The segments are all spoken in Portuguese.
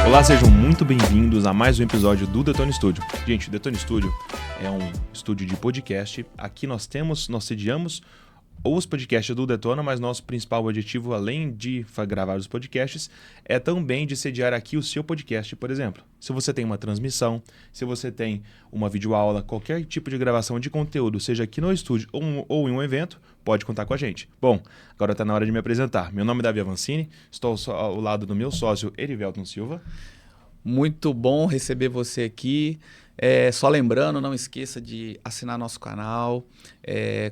Olá, sejam muito bem-vindos a mais um episódio do Detone Studio. Gente, o Detone Studio é um estúdio de podcast. Aqui nós sediamos os podcasts do Detona, mas nosso principal objetivo, além de gravar os podcasts, é também de sediar aqui o seu podcast, por exemplo. Se você tem uma transmissão, se você tem uma videoaula, qualquer tipo de gravação de conteúdo, seja aqui no estúdio ou em um evento, pode contar com a gente. Bom, agora está na hora de me apresentar. Meu nome é Davi Avancini, estou ao lado do meu sócio Erivelton Silva. Muito bom receber você aqui. Só lembrando, não esqueça de assinar nosso canal,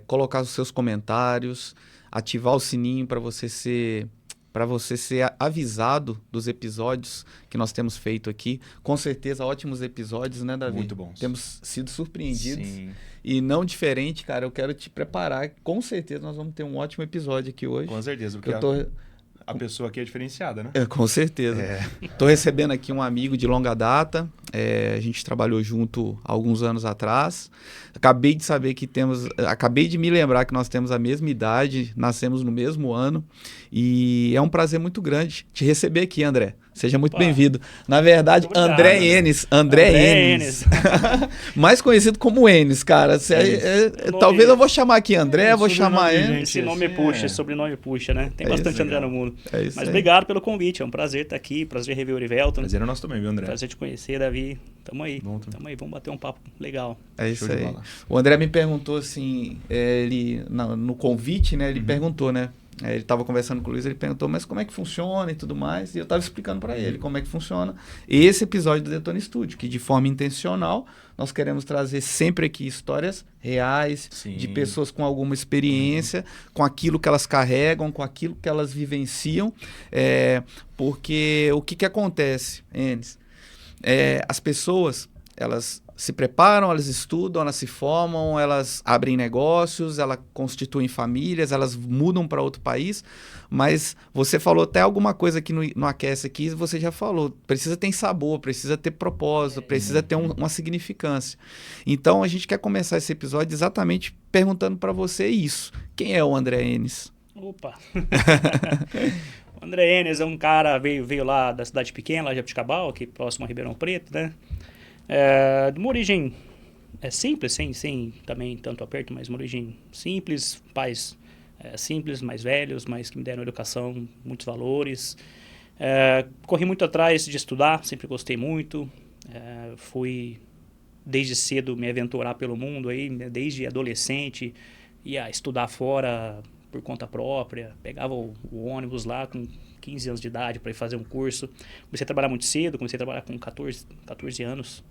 colocar os seus comentários, ativar o sininho para você ser avisado dos episódios que nós temos feito aqui. Com certeza, ótimos episódios, né, Davi? Muito bons. Temos sido surpreendidos. Sim. E não diferente, cara, eu quero te preparar. Com certeza nós vamos ter um ótimo episódio aqui hoje. Com certeza, porque a pessoa aqui é diferenciada, né? Com certeza. Estou recebendo aqui um amigo de longa data. A gente trabalhou junto há alguns anos atrás. Acabei de me lembrar que nós temos a mesma idade, nascemos no mesmo ano. E é um prazer muito grande te receber aqui, André. Seja muito bem-vindo. Na verdade, obrigado, André Enes. André Enes. Mais conhecido como Enes, cara. Talvez eu vou chamar aqui André, vou chamar Enes. Esse nome puxa, sobrenome puxa, né? Tem bastante André no mundo. Mas obrigado pelo convite, é um prazer estar aqui, prazer rever o Erivelton. Prazer é nosso também, viu, André? Prazer te conhecer, Davi. Tamo aí, vamos bater um papo legal. É isso aí. O André me perguntou assim, no convite, né? Ele perguntou, né? Ele estava conversando com o Luiz, ele perguntou, mas como é que funciona e tudo mais, e eu estava explicando para ele como é que funciona esse episódio do Detone Studio, que de forma intencional nós queremos trazer sempre aqui histórias reais, sim, de pessoas com alguma experiência, com aquilo que elas carregam, com aquilo que elas vivenciam, porque o que acontece, Enes? As pessoas, elas se preparam, elas estudam, elas se formam, elas abrem negócios, elas constituem famílias, elas mudam para outro país, mas você falou até alguma coisa aqui no Aquece aqui, você já falou, precisa ter sabor, precisa ter propósito, precisa ter uma significância. Então a gente quer começar esse episódio exatamente perguntando para você isso. Quem é o André Enes? Opa! O André Enes é um cara, veio lá da cidade pequena, lá de Jabuticabal, aqui próximo a Ribeirão Preto, né? De uma origem simples, sem também tanto aperto, mas uma origem simples, pais simples, mais velhos, mas que me deram educação, muitos valores. Corri muito atrás de estudar, sempre gostei muito. Fui desde cedo me aventurar pelo mundo, aí, desde adolescente, ia estudar fora por conta própria, pegava o ônibus lá com 15 anos de idade para ir fazer um curso. Comecei a trabalhar muito cedo, comecei a trabalhar com 14 anos,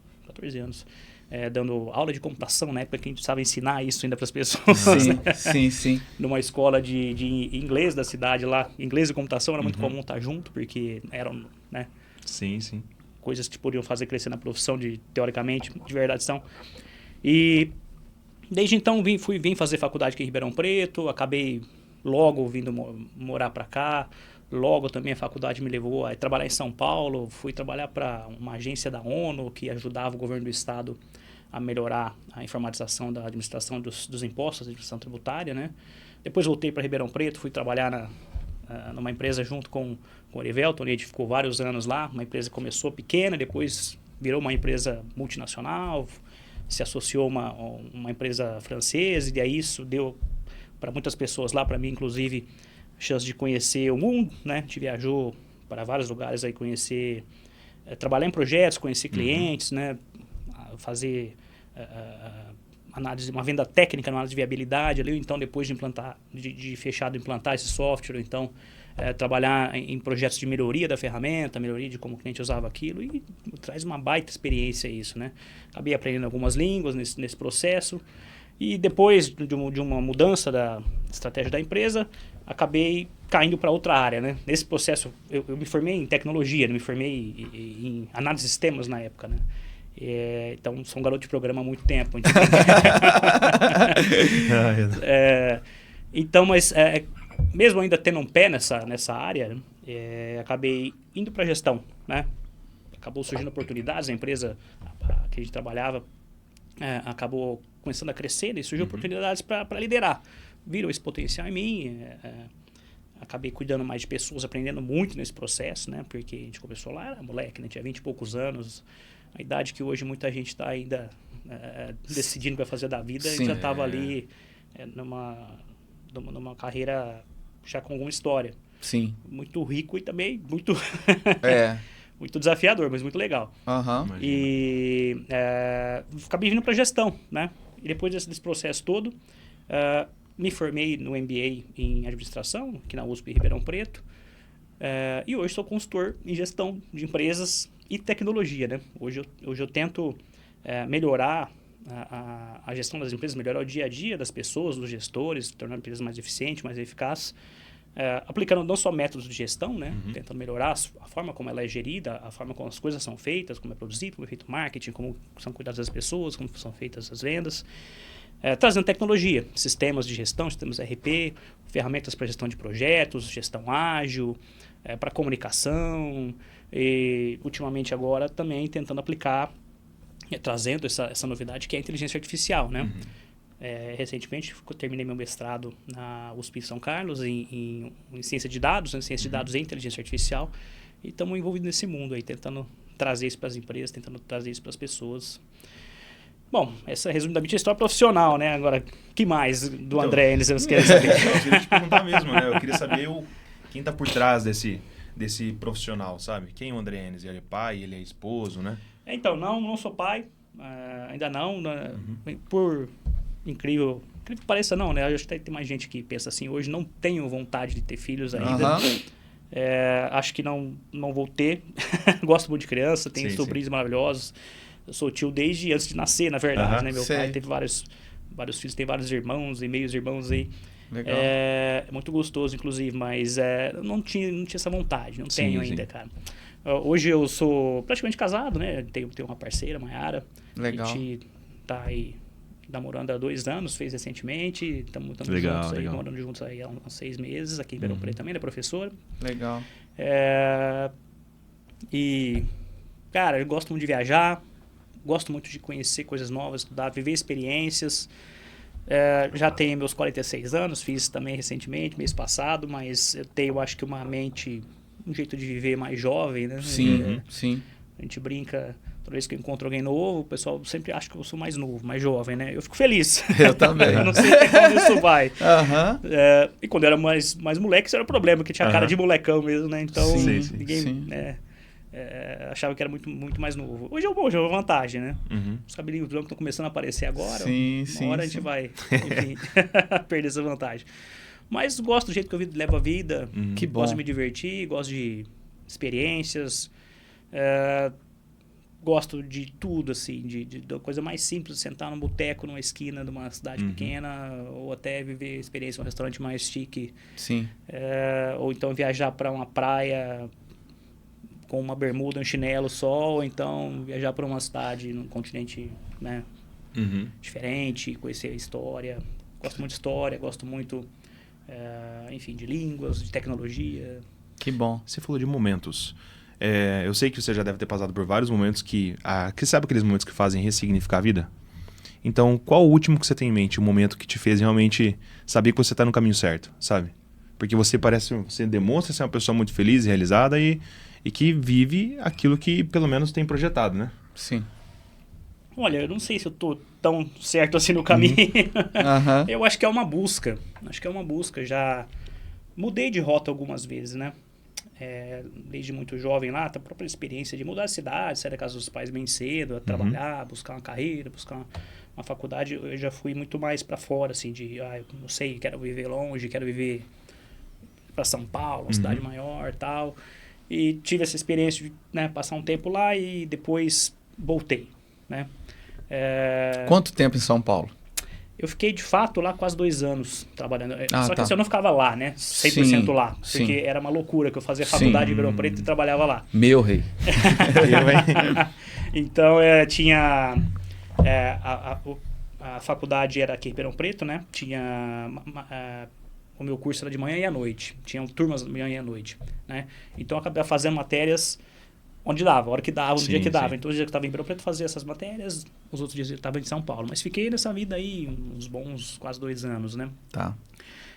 dando aula de computação, na época que a gente precisava ensinar isso ainda para as pessoas. Sim, né? sim. Numa escola de inglês da cidade lá, inglês e computação era muito comum estar junto, porque eram, né? Sim. Coisas que podiam fazer crescer na profissão, teoricamente, de verdade são. E desde então vim fazer faculdade aqui em Ribeirão Preto, acabei logo vindo morar para cá. Logo também a faculdade me levou a trabalhar em São Paulo, fui trabalhar para uma agência da ONU que ajudava o governo do estado a melhorar a informatização da administração dos impostos, da administração tributária, né? Depois voltei para Ribeirão Preto, fui trabalhar numa empresa junto com o Erivelton, a gente ficou vários anos lá, uma empresa que começou pequena, depois virou uma empresa multinacional, se associou a uma empresa francesa, e daí isso deu para muitas pessoas lá, para mim inclusive, chance de conhecer o mundo, né? A gente viajou para vários lugares aí, trabalhar em projetos, conhecer clientes, né? Fazer análise, uma venda técnica, análise de viabilidade ali, então depois de fechado implantar esse software, então trabalhar em projetos de melhoria da ferramenta, melhoria de como o cliente usava aquilo, e traz uma baita experiência isso, né? Acabei aprendendo algumas línguas nesse processo, e depois de uma mudança da estratégia da empresa, acabei caindo para outra área, né? Nesse processo, eu me formei em tecnologia, me formei em análise de sistemas na época, né? Então, sou um garoto de programa há muito tempo. Então, mas mesmo ainda tendo um pé nessa área, acabei indo para a gestão, né? Acabou surgindo oportunidades, a empresa que a gente trabalhava acabou começando a crescer e surgiu oportunidades para liderar. Viram esse potencial em mim, acabei cuidando mais de pessoas, aprendendo muito nesse processo, né? Porque a gente começou lá, era moleque, né? Tinha 20 e poucos anos, a idade que hoje muita gente está ainda decidindo o que vai fazer da vida. Sim, e já estava ali numa carreira já com alguma história. Sim. Muito rico e também muito, muito desafiador, mas muito legal. Uhum. E acabei vindo para gestão, né? E depois desse processo todo, me formei no MBA em administração, aqui na USP Ribeirão Preto. E hoje sou consultor em gestão de empresas e tecnologia, né? Hoje eu tento melhorar a gestão das empresas, melhorar o dia a dia das pessoas, dos gestores, tornar a empresa mais eficiente, mais eficaz, aplicando não só métodos de gestão, né? Tentando melhorar a forma como ela é gerida, a forma como as coisas são feitas, como é produzido, como é feito o marketing, como são cuidadas as pessoas, como são feitas as vendas. Trazendo tecnologia, sistemas de gestão, sistemas RP, ferramentas para gestão de projetos, gestão ágil, para comunicação e, ultimamente agora, também tentando aplicar, trazendo essa novidade que é a inteligência artificial, né? Recentemente, eu terminei meu mestrado na USP São Carlos em ciência de dados, ciência de dados e inteligência artificial, e estamos envolvidos nesse mundo aí, tentando trazer isso para as empresas, tentando trazer isso para as pessoas. Bom, essa é resumidamente a história profissional, né? Agora, o que mais do André Enes vocês querem saber? Eu queria te perguntar mesmo, né? Eu queria saber quem está por trás desse profissional, sabe? Quem é o André Enes? Ele é pai, ele é esposo, né? Então, não sou pai, ainda não. Por incrível que pareça, não, né? Eu acho que tem mais gente que pensa assim, hoje não tenho vontade de ter filhos ainda. Acho que não vou ter. Gosto muito de criança, tenho sobrinhos maravilhosos. Eu sou tio desde antes de nascer, na verdade, né? Meu pai teve vários filhos, tem vários irmãos e meios irmãos aí. Legal. É muito gostoso, inclusive, mas não tinha essa vontade, não tenho ainda, cara. Hoje eu sou praticamente casado, né? Tenho uma parceira, Mayara. Legal. A gente tá aí namorando há 2 anos, fez recentemente. Estamos juntos aí, morando juntos aí há uns 6 meses, aqui em Ribeirão Preto também, da professora. Legal. E, cara, eu gosto muito de viajar, gosto muito de conhecer coisas novas, estudar, viver experiências. Já tenho meus 46 anos, fiz também recentemente, mês passado, mas eu tenho, acho que uma mente, um jeito de viver mais jovem, né? Sim, sim. A gente brinca, toda vez que eu encontro alguém novo, o pessoal sempre acha que eu sou mais novo, mais jovem, né? Eu fico feliz. Eu também. Eu não sei até onde isso vai. Uhum. E quando eu era mais moleque, isso era o problema, porque tinha cara de molecão mesmo, né? Então, ninguém achava que era muito, muito mais novo. Hoje é uma vantagem, né? Os cabelinhos brancos estão começando a aparecer agora. Uma hora a gente vai, enfim, perder essa vantagem. Mas gosto do jeito que eu levo a vida. Que bom. Gosto de me divertir, gosto de experiências. Gosto de tudo, assim, da coisa mais simples, sentar num boteco, numa esquina de uma cidade pequena, ou até viver experiência em um restaurante mais chique. Sim. Ou então viajar para uma praia com uma bermuda, um chinelo só, ou então viajar para uma cidade num continente, né, diferente, conhecer a história. Gosto muito de história, gosto muito, enfim, de línguas, de tecnologia. Que bom. Você falou de momentos. Eu sei que você já deve ter passado por vários momentos que sabe aqueles momentos que fazem ressignificar a vida? Então, qual o último que você tem em mente? O momento que te fez realmente saber que você está no caminho certo, sabe? Porque você demonstra ser uma pessoa muito feliz e realizada e que vive aquilo que pelo menos tem projetado, né? Sim. Olha, eu não sei se eu tô tão certo assim no caminho. Eu acho que é uma busca. Já mudei de rota algumas vezes, né? Desde muito jovem lá, a própria experiência de mudar de cidade, sair da casa dos pais bem cedo, trabalhar, buscar uma carreira, buscar uma faculdade. Eu já fui muito mais para fora, assim, eu não sei, quero viver longe, quero viver para São Paulo, uma cidade maior e tal. E tive essa experiência de, né, passar um tempo lá e depois voltei, né? Quanto tempo em São Paulo? Eu fiquei, de fato, lá quase 2 anos trabalhando. Só que assim, eu não ficava lá, né? 100% lá. Porque era uma loucura que eu fazia faculdade em Ribeirão Preto e trabalhava lá. Meu rei. Então, tinha... a faculdade era aqui em Ribeirão Preto, né? Tinha... o meu curso era de manhã e à noite. Tinham turmas de manhã e à noite, né? Então, eu acabava fazendo matérias onde dava, a hora que dava, no dia que dava. Então, os dias que eu estava em Ribeirão Preto, fazia essas matérias. Os outros dias eu estava em São Paulo. Mas fiquei nessa vida aí uns bons quase 2 anos, né? Tá.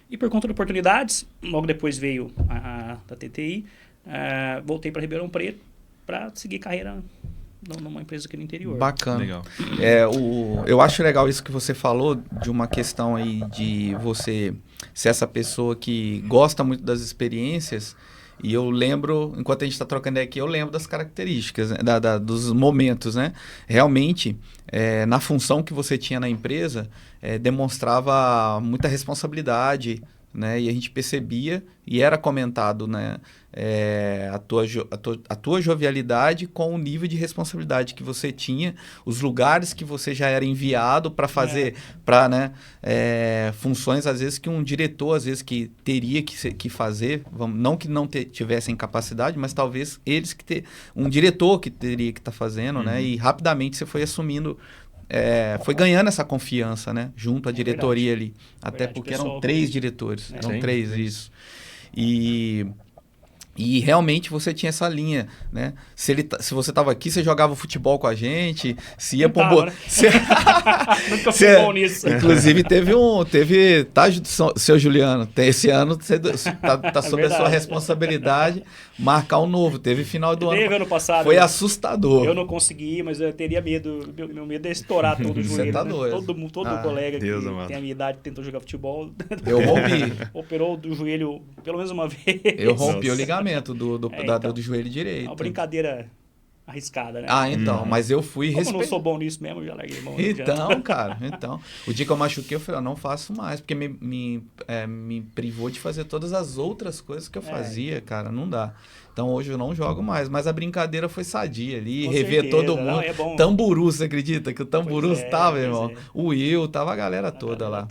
E por conta de oportunidades, logo depois veio da TTI, voltei para Ribeirão Preto para seguir carreira numa empresa aqui no interior. Bacana. Legal. Eu acho legal isso que você falou, de uma questão aí de você ser essa pessoa que gosta muito das experiências. E eu lembro, enquanto a gente está trocando aqui, eu lembro das características, né? Dos momentos, né? Realmente, na função que você tinha na empresa, demonstrava muita responsabilidade, né? E a gente percebia, e era comentado, né? A tua jovialidade com o nível de responsabilidade que você tinha, os lugares que você já era enviado para fazer, né? Funções, às vezes, que um diretor, às vezes, que teria que fazer, não que não tivessem capacidade, mas talvez eles um diretor que teria que estar fazendo, né? E rapidamente você foi assumindo, foi ganhando essa confiança, né? Junto à diretoria ali. Até porque eram 3 diretores. Eram 3, isso. E realmente você tinha essa linha, né? Se você estava aqui, você jogava futebol com a gente, se ia para né? Nunca fui bom nisso. Inclusive seu Juliano, esse ano tá sob a sua responsabilidade marcar um novo. Teve final do ano. Teve ano passado. Foi assustador. Eu não consegui, mas eu teria medo. Meu medo é estourar todo o joelho. Você tá né? Doido. Todo colega Deus que amado. tem a minha idade tentou jogar futebol. Eu rompi. Operou do joelho pelo menos uma vez. Eu rompi o ligamento do joelho direito. É uma brincadeira arriscada, né? Então, mas eu fui Como eu não sou bom nisso mesmo, eu já larguei mão. Então, cara, o dia que eu machuquei, eu falei, não faço mais, porque me privou de fazer todas as outras coisas que eu fazia, cara, não dá. Então, hoje eu não jogo mais, mas a brincadeira foi sadia ali, Com rever certeza, todo mundo. não, é bom. Tamburu, você acredita que o Tamburu tava, irmão? É. O Will, tava a galera toda lá.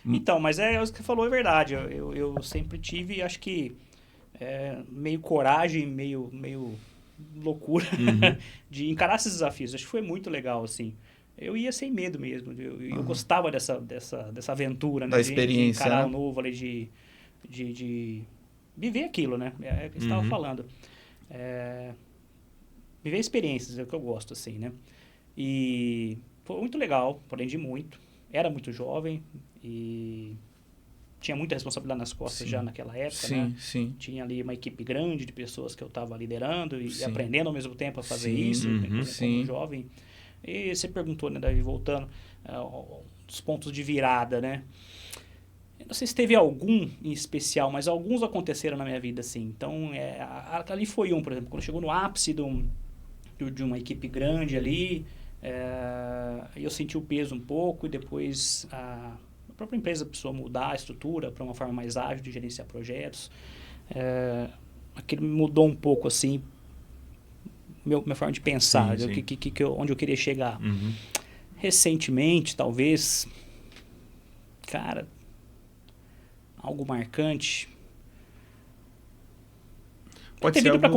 Então, mas o que você falou é verdade. Eu sempre tive, acho que, meio coragem, meio loucura de encarar esses desafios. Acho que foi muito legal, assim. Eu ia sem medo mesmo. Eu gostava dessa aventura, né? Da experiência, de encarar né? o novo ali, de viver aquilo, né? É o que você estava falando. Viver experiências é o que eu gosto, assim, né? E foi muito legal, aprendi muito. Era muito jovem e tinha muita responsabilidade nas costas já naquela época, né? Sim. Tinha ali uma equipe grande de pessoas que eu estava liderando e Sim. aprendendo ao mesmo tempo a fazer isso, como jovem. E você perguntou, né, Davi, voltando, os pontos de virada, né? Eu não sei se teve algum em especial, mas alguns aconteceram na minha vida, assim. Então, ali foi por exemplo, quando chegou no ápice de uma equipe grande ali, eu senti o peso um pouco e depois a própria empresa precisou mudar a estrutura para uma forma mais ágil de gerenciar projetos. Aquilo mudou um pouco, assim, minha forma de pensar, onde eu queria chegar. Recentemente, talvez, cara, algo marcante. Ter vindo para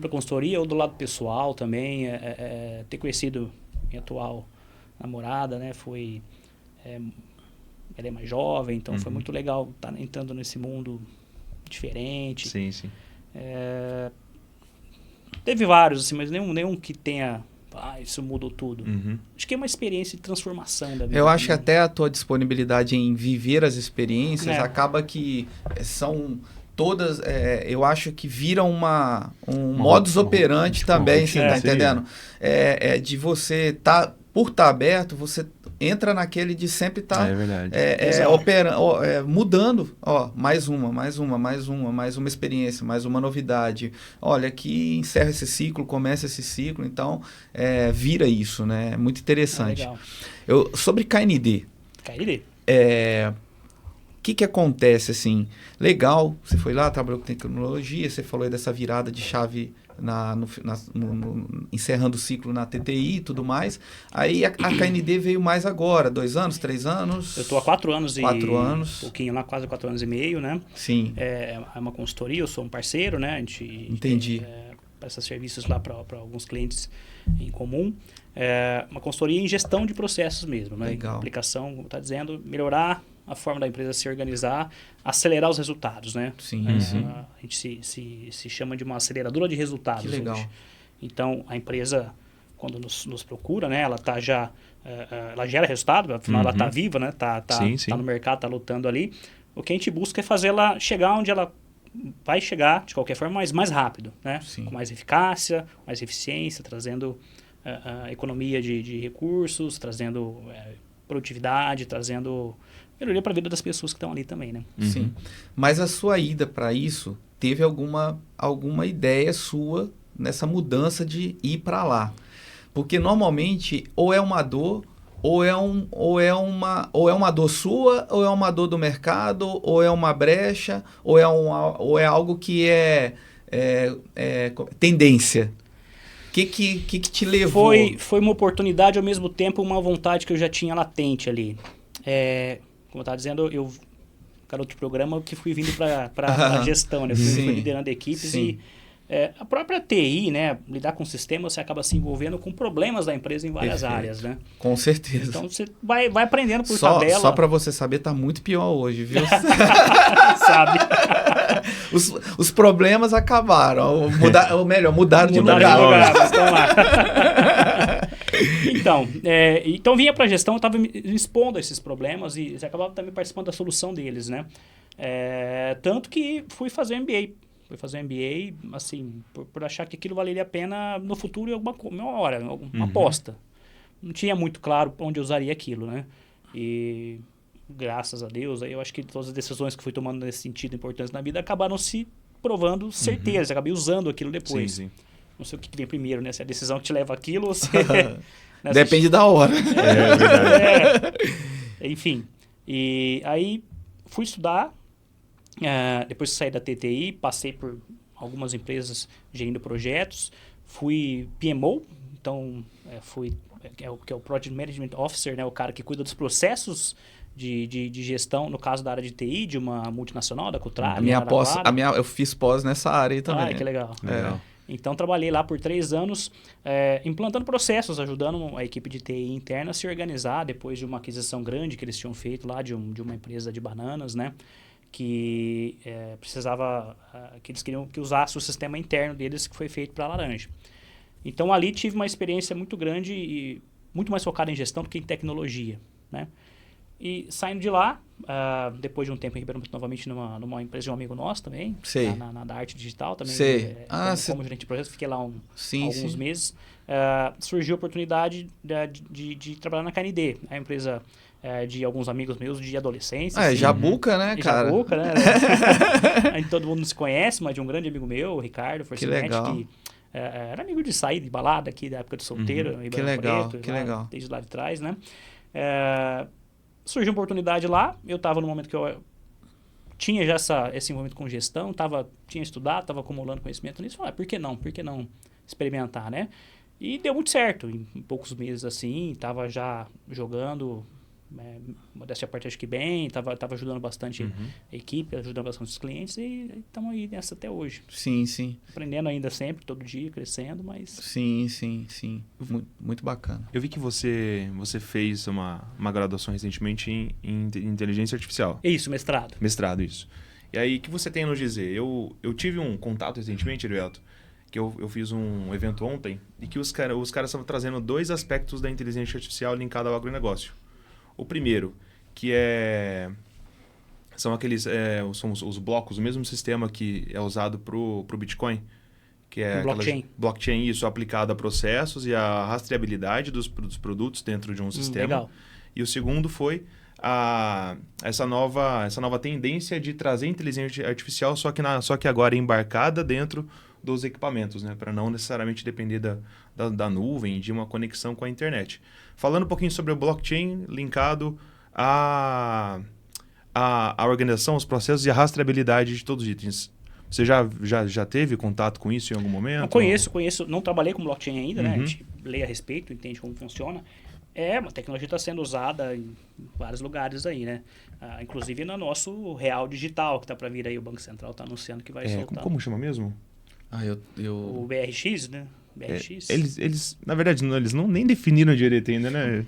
consultoria ou do lado pessoal também, ter conhecido minha atual namorada, né, ela é mais jovem, então foi muito legal estar entrando nesse mundo diferente. Sim. Teve vários, assim, mas nenhum que tenha... isso mudou tudo. Acho que é uma experiência de transformação da vida. Eu acho que até a tua disponibilidade em viver as experiências acaba que são todas... eu acho que vira um modus operandi também, você tá entendendo? De você por estar aberto, você entra naquele de sempre estar mudando, mais uma experiência, mais uma novidade. Olha, aqui encerra esse ciclo, começa esse ciclo, então vira isso, né? É muito interessante. Sobre KND. O que acontece, assim? Legal, você foi lá, trabalhou com tecnologia, você falou aí dessa virada de chave encerrando o ciclo na TTI e tudo mais. Aí a KND veio mais agora, 2 anos, 3 anos? Eu estou há 4 anos 4 anos. Um pouquinho lá, quase 4 anos e meio, né? Sim. É uma consultoria, eu sou um parceiro, né? A gente Entendi. Presta serviços lá para alguns clientes em comum. É uma consultoria em gestão de processos mesmo, né? Legal. Aplicação, como está dizendo, melhorar a forma da empresa se organizar, acelerar os resultados, né? Sim. A gente se chama de uma aceleradora de resultados. Que legal. Hoje. Então, a empresa quando nos procura, né? Ela tá já, ela gera resultado, afinal ela tá viva, né? Tá no mercado, tá lutando ali. O que a gente busca é fazer ela chegar onde ela vai chegar, de qualquer forma, mas mais rápido, né? Sim. Com mais eficácia, mais eficiência, trazendo economia de recursos, trazendo produtividade, trazendo melhoria para a vida das pessoas que estão ali também, né? Sim. Mas a sua ida para isso, teve alguma ideia sua nessa mudança de ir para lá? Porque normalmente ou é uma dor, ou é uma dor sua, ou é uma dor do mercado, ou é uma brecha, ou é algo que é tendência. O que te levou? Foi uma oportunidade, ao mesmo tempo uma vontade que eu já tinha latente ali. Como eu estava dizendo, eu, garoto de programa, que fui vindo para a gestão, né? Fui liderando equipes. Sim. E a própria TI, né? Lidar com sistemas, você acaba se envolvendo com problemas da empresa em várias áreas, né? Com certeza. Então você vai aprendendo por tabela. Só para você saber, tá muito pior hoje, viu? Sabe? Os problemas acabaram. Mudaram de lugar. Mas estão lá. Então vinha para a gestão, eu estava me expondo a esses problemas e você acabava também participando da solução deles, né? Tanto que fui fazer MBA. Fui fazer MBA, assim, por achar que aquilo valeria a pena no futuro em alguma hora, uma aposta. Não tinha muito claro onde eu usaria aquilo, né? E graças a Deus, aí eu acho que todas as decisões que fui tomando nesse sentido importantes na vida acabaram se provando certeiras. Acabei usando aquilo depois. Sim. Não sei o que vem primeiro, né? Se é a decisão que te leva àquilo ou se... Depende da hora. É verdade. Enfim. E aí fui estudar. Depois que saí da TTI, passei por algumas empresas gerindo projetos. Fui PMO, então que é o Project Management Officer, né? O cara que cuida dos processos de gestão, no caso da área de TI, de uma multinacional, da Cutrale. Eu fiz pós nessa área aí também. Que legal. Então, trabalhei lá por 3 anos, implantando processos, ajudando a equipe de TI interna a se organizar depois de uma aquisição grande que eles tinham feito lá de uma empresa de bananas, né? Que precisava, que eles queriam que usasse o sistema interno deles que foi feito para a laranja. Então, ali tive uma experiência muito grande e muito mais focada em gestão do que em tecnologia, né? E saindo de lá, depois de um tempo em Ribeirão Preto, novamente numa empresa de um amigo nosso também, na da arte digital também, como gerente de projetos, fiquei lá alguns meses, surgiu a oportunidade de trabalhar na KND, a empresa de alguns amigos meus de adolescência. Jabuca, né, cara? Jabuca, né? Todo mundo se conhece, mas de um grande amigo meu, o Ricardo Forcinetti, que era amigo de sair de balada aqui, da época de solteiro, que legal, Preto, que legal. Desde lá de trás, né? Surgiu uma oportunidade lá, eu estava no momento que eu tinha já esse envolvimento com gestão, tinha estudado, estava acumulando conhecimento nisso, falei, por que não experimentar, né? E deu muito certo, em poucos meses assim, estava já jogando, modéstia à parte acho que bem, estava ajudando bastante a equipe, ajudando bastante os clientes e estamos aí nessa até hoje. Sim. Aprendendo ainda sempre, todo dia, crescendo, mas... Sim. Muito bacana. Eu vi que você fez uma graduação recentemente em inteligência artificial. Isso, mestrado. Mestrado, isso. E aí, o que você tem a nos dizer? Eu tive um contato recentemente, Heriberto, que eu fiz um evento ontem, e que os caras estavam trazendo 2 aspectos da inteligência artificial linkada ao agronegócio. O primeiro, que são aqueles são os blocos, o mesmo sistema que é usado para o Bitcoin, que é blockchain, isso, aplicado a processos e a rastreabilidade dos produtos dentro de um sistema. Legal. E o segundo foi essa nova tendência de trazer inteligência artificial, só que agora embarcada dentro dos equipamentos, né? Para não necessariamente depender da nuvem, de uma conexão com a internet. Falando um pouquinho sobre o blockchain linkado à organização, os processos e a rastreabilidade de todos os itens. Você já teve contato com isso em algum momento? Eu conheço. Não trabalhei com blockchain ainda, né? A gente lê a respeito, entende como funciona. A tecnologia está sendo usada em vários lugares aí, né? Inclusive no nosso Real Digital, que está para vir aí, o Banco Central está anunciando que vai soltar. Como chama mesmo? O BRX, né? BRX. Eles, na verdade, eles não nem definiram direito ainda, né?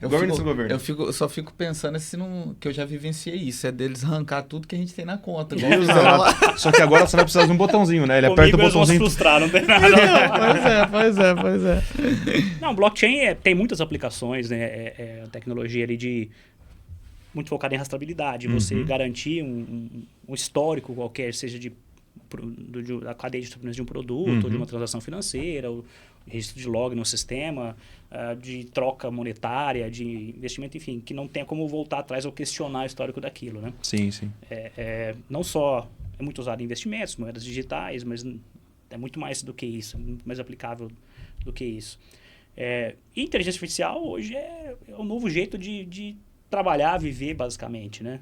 Eu só fico pensando se não, que eu já vivenciei isso, é deles arrancar tudo que a gente tem na conta. Igual o celular. Só que agora você vai precisar de um botãozinho, né? Ele aperta o botãozinho. Eles vão se frustrar, não tem nada. Pois é. Não, blockchain tem muitas aplicações, né? É tecnologia ali de muito focada em rastreabilidade, você garantir um histórico qualquer, seja da cadeia de suprimentos de um produto, ou de uma transação financeira, o registro de log no sistema, de troca monetária, de investimento, enfim, que não tenha como voltar atrás ou questionar o histórico daquilo, né? Sim. Não só é muito usado em investimentos, moedas digitais, mas é muito mais do que isso, muito mais aplicável do que isso. E inteligência artificial hoje é um novo jeito de trabalhar, viver, basicamente, né?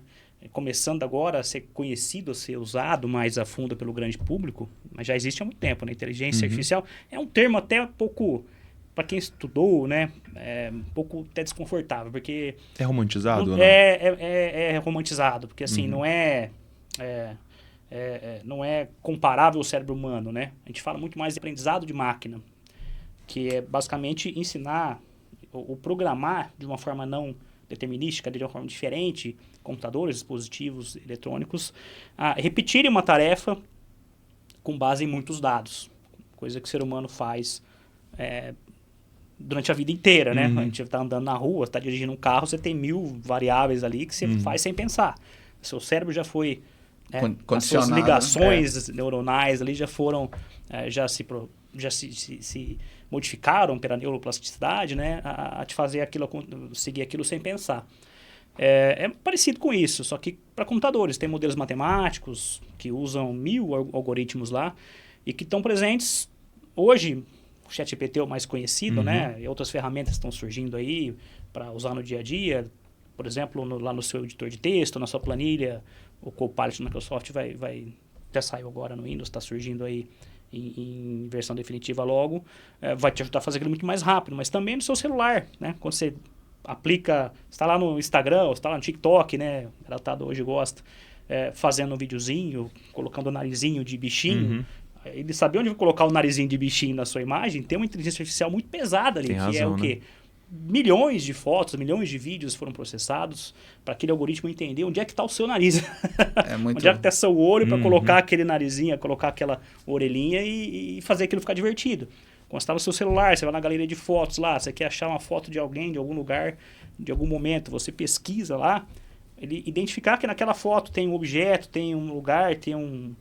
Começando agora a ser conhecido, a ser usado mais a fundo pelo grande público, mas já existe há muito tempo, né? Inteligência artificial é um termo até um pouco, para quem estudou, né? Um pouco até desconfortável, porque... É romantizado ou não? É romantizado, porque assim, não é comparável ao cérebro humano, né? A gente fala muito mais de aprendizado de máquina, que é basicamente ensinar ou programar de uma forma não determinística, de uma forma diferente, computadores, dispositivos eletrônicos, a repetirem uma tarefa com base em muitos dados, coisa que o ser humano faz durante a vida inteira, né? A gente está andando na rua, está dirigindo um carro, você tem 1000 variáveis ali que você faz sem pensar. O seu cérebro já foi... as suas ligações neuronais ali já foram... já se modificaram pela neuroplasticidade, né, a te fazer seguir aquilo sem pensar. É parecido com isso, só que para computadores. Tem modelos matemáticos que usam 1000 algoritmos lá e que estão presentes hoje. O ChatGPT é o mais conhecido, né, e outras ferramentas estão surgindo aí para usar no dia a dia. Por exemplo, lá no seu editor de texto, na sua planilha, o Copilot do Microsoft já saiu agora no Windows, está surgindo aí em versão definitiva logo, vai te ajudar a fazer aquilo muito mais rápido, mas também no seu celular, né? Quando você aplica, está lá no Instagram, está lá no TikTok, né? A garotada hoje gosta, fazendo um videozinho, colocando o narizinho de bichinho, ele sabe onde colocar o narizinho de bichinho na sua imagem, tem uma inteligência artificial muito pesada ali, tem que razão, é o quê? Milhões de fotos, milhões de vídeos foram processados para aquele algoritmo entender onde é que está o seu nariz. Onde é que está seu olho para colocar aquele narizinho, colocar aquela orelhinha e fazer aquilo ficar divertido. Quando você está no seu celular, você vai na galeria de fotos lá, você quer achar uma foto de alguém, de algum lugar, de algum momento, você pesquisa lá, ele identificar que naquela foto tem um objeto, tem um lugar, tem um...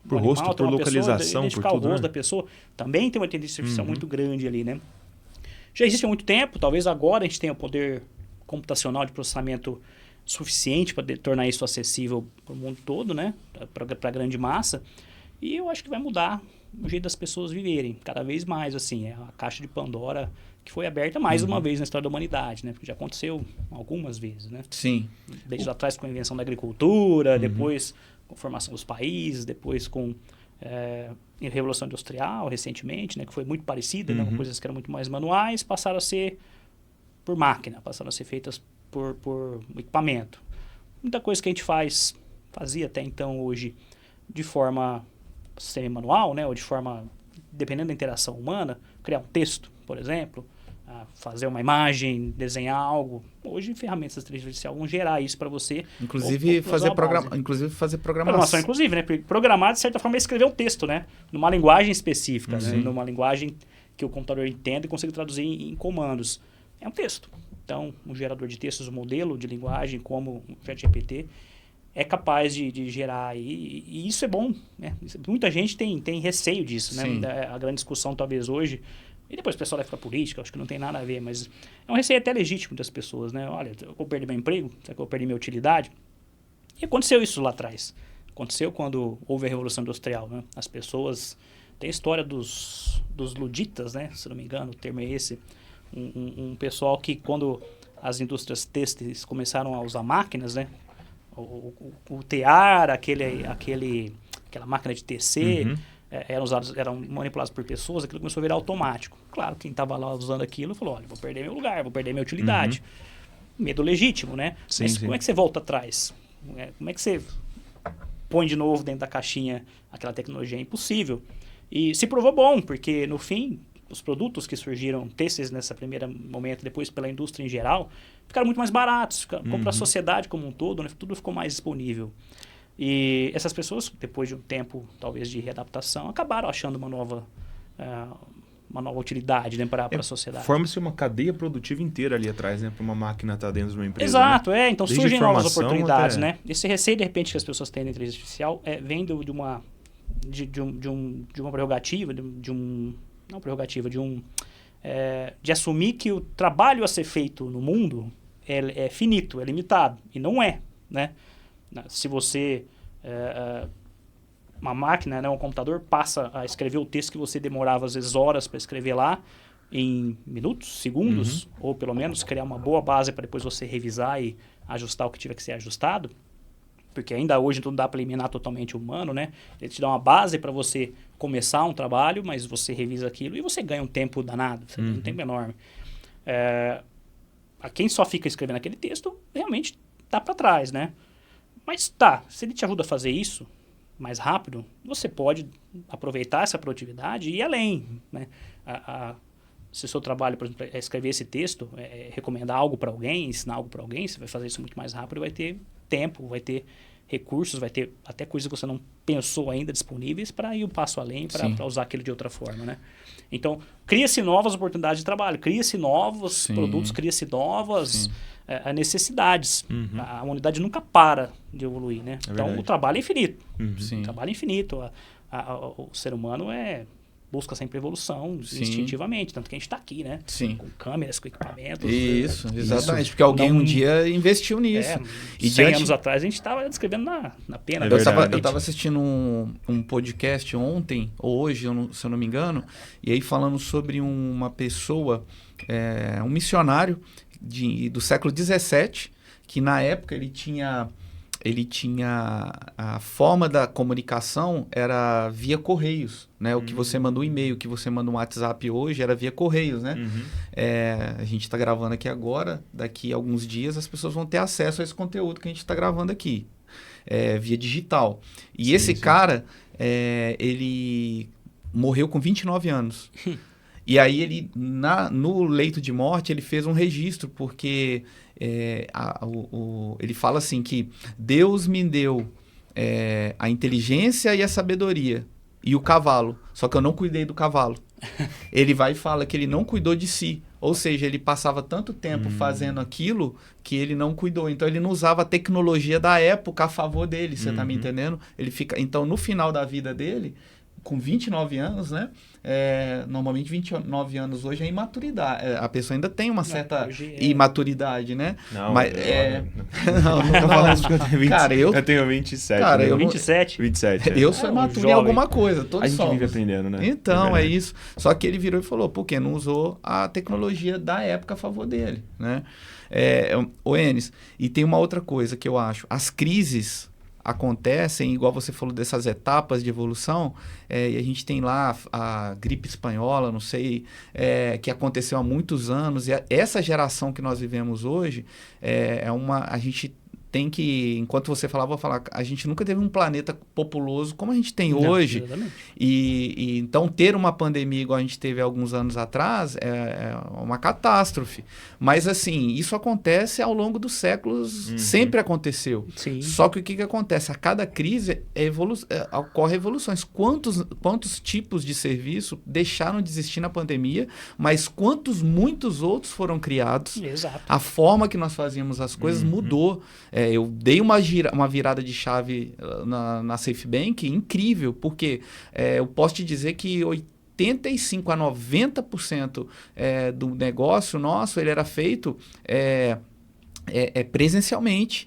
Por animal, rosto, por localização, identificar por tudo, o rosto né? da pessoa. Também tem uma inteligência artificial muito grande ali, né? Já existe há muito tempo, talvez agora a gente tenha o poder computacional de processamento suficiente para tornar isso acessível para o mundo todo, né? Para a grande massa. E eu acho que vai mudar o jeito das pessoas viverem, cada vez mais, assim. É a caixa de Pandora que foi aberta mais uma vez na história da humanidade, né? Porque já aconteceu algumas vezes, né? Sim. Desde lá atrás com a invenção da agricultura, depois com a formação dos países, depois com... em Revolução Industrial, recentemente, né, que foi muito parecida, né, coisas que eram muito mais manuais, passaram a ser por máquina, passaram a ser feitas por equipamento. Muita coisa que a gente fazia até então hoje de forma semi-manual, né, ou de forma, dependendo da interação humana, criar um texto, por exemplo, fazer uma imagem, desenhar algo. Hoje, ferramentas de inteligência artificial vão gerar isso para você. Inclusive, fazer programação. Inclusive, né? Programar, de certa forma, é escrever um texto, né? Numa linguagem específica, né? Numa linguagem que o computador entenda e consiga traduzir em comandos. É um texto. Então, um gerador de textos, um modelo de linguagem como o ChatGPT é capaz de gerar. E isso é bom, né? Muita gente tem receio disso, né? A grande discussão, talvez, hoje... E depois o pessoal vai ficar política, acho que não tem nada a ver, mas é um receio até legítimo das pessoas, né? Olha, eu vou perder meu emprego, será que eu vou perder minha utilidade? E aconteceu isso lá atrás. Aconteceu quando houve a Revolução Industrial, né? As pessoas... Tem a história dos luditas, né? Se não me engano, o termo é esse. Um pessoal que, quando as indústrias têxteis começaram a usar máquinas, né? O tear, aquela máquina de tecer... eram manipulados por pessoas, aquilo começou a virar automático. Claro, quem estava lá usando aquilo falou, olha, vou perder meu lugar, vou perder minha utilidade. Medo legítimo, né? Mas como é que você volta atrás? Como é que você põe de novo dentro da caixinha aquela tecnologia? É impossível. E se provou bom, porque no fim, os produtos que surgiram, têxteis nessa primeira momento, depois pela indústria em geral, ficaram muito mais baratos, ficou para a sociedade como um todo, né? Tudo ficou mais disponível. E essas pessoas, depois de um tempo, talvez, de readaptação, acabaram achando uma nova utilidade, né, para a sociedade. Forma-se uma cadeia produtiva inteira ali atrás, né, para uma máquina estar dentro de uma empresa. Exato, né? Então Desde surgem novas oportunidades, até... né? Esse receio, de repente, que as pessoas têm da inteligência artificial vem de uma prerrogativa, de assumir que o trabalho a ser feito no mundo é finito, é limitado, e não é, né? Se você... uma máquina, né, um computador, passa a escrever o texto que você demorava, às vezes, horas para escrever lá, em minutos, segundos, ou pelo menos criar uma boa base para depois você revisar e ajustar o que tiver que ser ajustado, porque ainda hoje não dá para eliminar totalmente o humano, né? Ele te dá uma base para você começar um trabalho, mas você revisa aquilo e você ganha um tempo danado, você ganha um tempo enorme. A quem só fica escrevendo aquele texto, realmente tá para trás, né? Mas se ele te ajuda a fazer isso mais rápido, você pode aproveitar essa produtividade e ir além, né? Se o seu trabalho, por exemplo, é escrever esse texto, recomendar algo para alguém, ensinar algo para alguém, você vai fazer isso muito mais rápido, vai ter tempo, vai ter recursos, vai ter até coisas que você não pensou ainda disponíveis para ir um passo além, para usar aquilo de outra forma, né? Então, cria-se novas oportunidades de trabalho, cria-se novos produtos, cria-se novas necessidades. A humanidade nunca para de evoluir, né? Então, o trabalho é infinito. O trabalho é infinito. O ser humano busca sempre evolução instintivamente, tanto que a gente está aqui, né? Sim. Com câmeras, com equipamentos. Isso, exatamente, porque alguém um dia investiu nisso. E 100 anos atrás a gente estava escrevendo na pena. Eu estava assistindo um podcast ontem, ou hoje, se eu não me engano, e aí falando sobre uma pessoa, um missionário do século XVII, que na época ele tinha a forma da comunicação era via correios, né? O que você manda um e-mail, o que você manda um WhatsApp hoje era via correios, né? A gente está gravando aqui agora, daqui a alguns dias as pessoas vão ter acesso a esse conteúdo que a gente está gravando aqui, via digital. E esse cara, ele morreu com 29 anos. E aí ele, no leito de morte, ele fez um registro, porque ele fala assim que Deus me deu a inteligência e a sabedoria e o cavalo, só que eu não cuidei do cavalo. Ele vai e fala que ele não cuidou de si, ou seja, ele passava tanto tempo fazendo aquilo que ele não cuidou. Então ele não usava a tecnologia da época a favor dele, você tá me entendendo? Então no final da vida dele, com 29 anos, né? Normalmente 29 anos hoje é imaturidade. A pessoa ainda tem uma certa imaturidade, né? Não, mas não falando que eu tenho 20, cara, eu tenho 27. Cara, né? eu 27? 27. Eu sou imaturo em alguma coisa, todos a gente somos. vive aprendendo, né? Então, é isso. Só que ele virou e falou, porque não usou a tecnologia da época a favor dele, né? O Enes, e tem uma outra coisa que eu acho. As crises acontecem, igual você falou dessas etapas de evolução, e a gente tem lá a gripe espanhola, não sei, que aconteceu há muitos anos, e essa geração que nós vivemos hoje, a gente tem que, enquanto você falava, eu vou falar, a gente nunca teve um planeta populoso como a gente tem hoje. E então ter uma pandemia igual a gente teve há alguns anos atrás é uma catástrofe. Mas assim, isso acontece ao longo dos séculos, sempre aconteceu. Sim. Só que o que acontece? A cada crise ocorre evoluções. Quantos tipos de serviço deixaram de existir na pandemia, mas muitos outros foram criados. Exato. A forma que nós fazíamos as coisas mudou. Eu dei uma virada de chave na SafeBank incrível, porque eu posso te dizer que 85% a 90% do negócio nosso ele era feito presencialmente.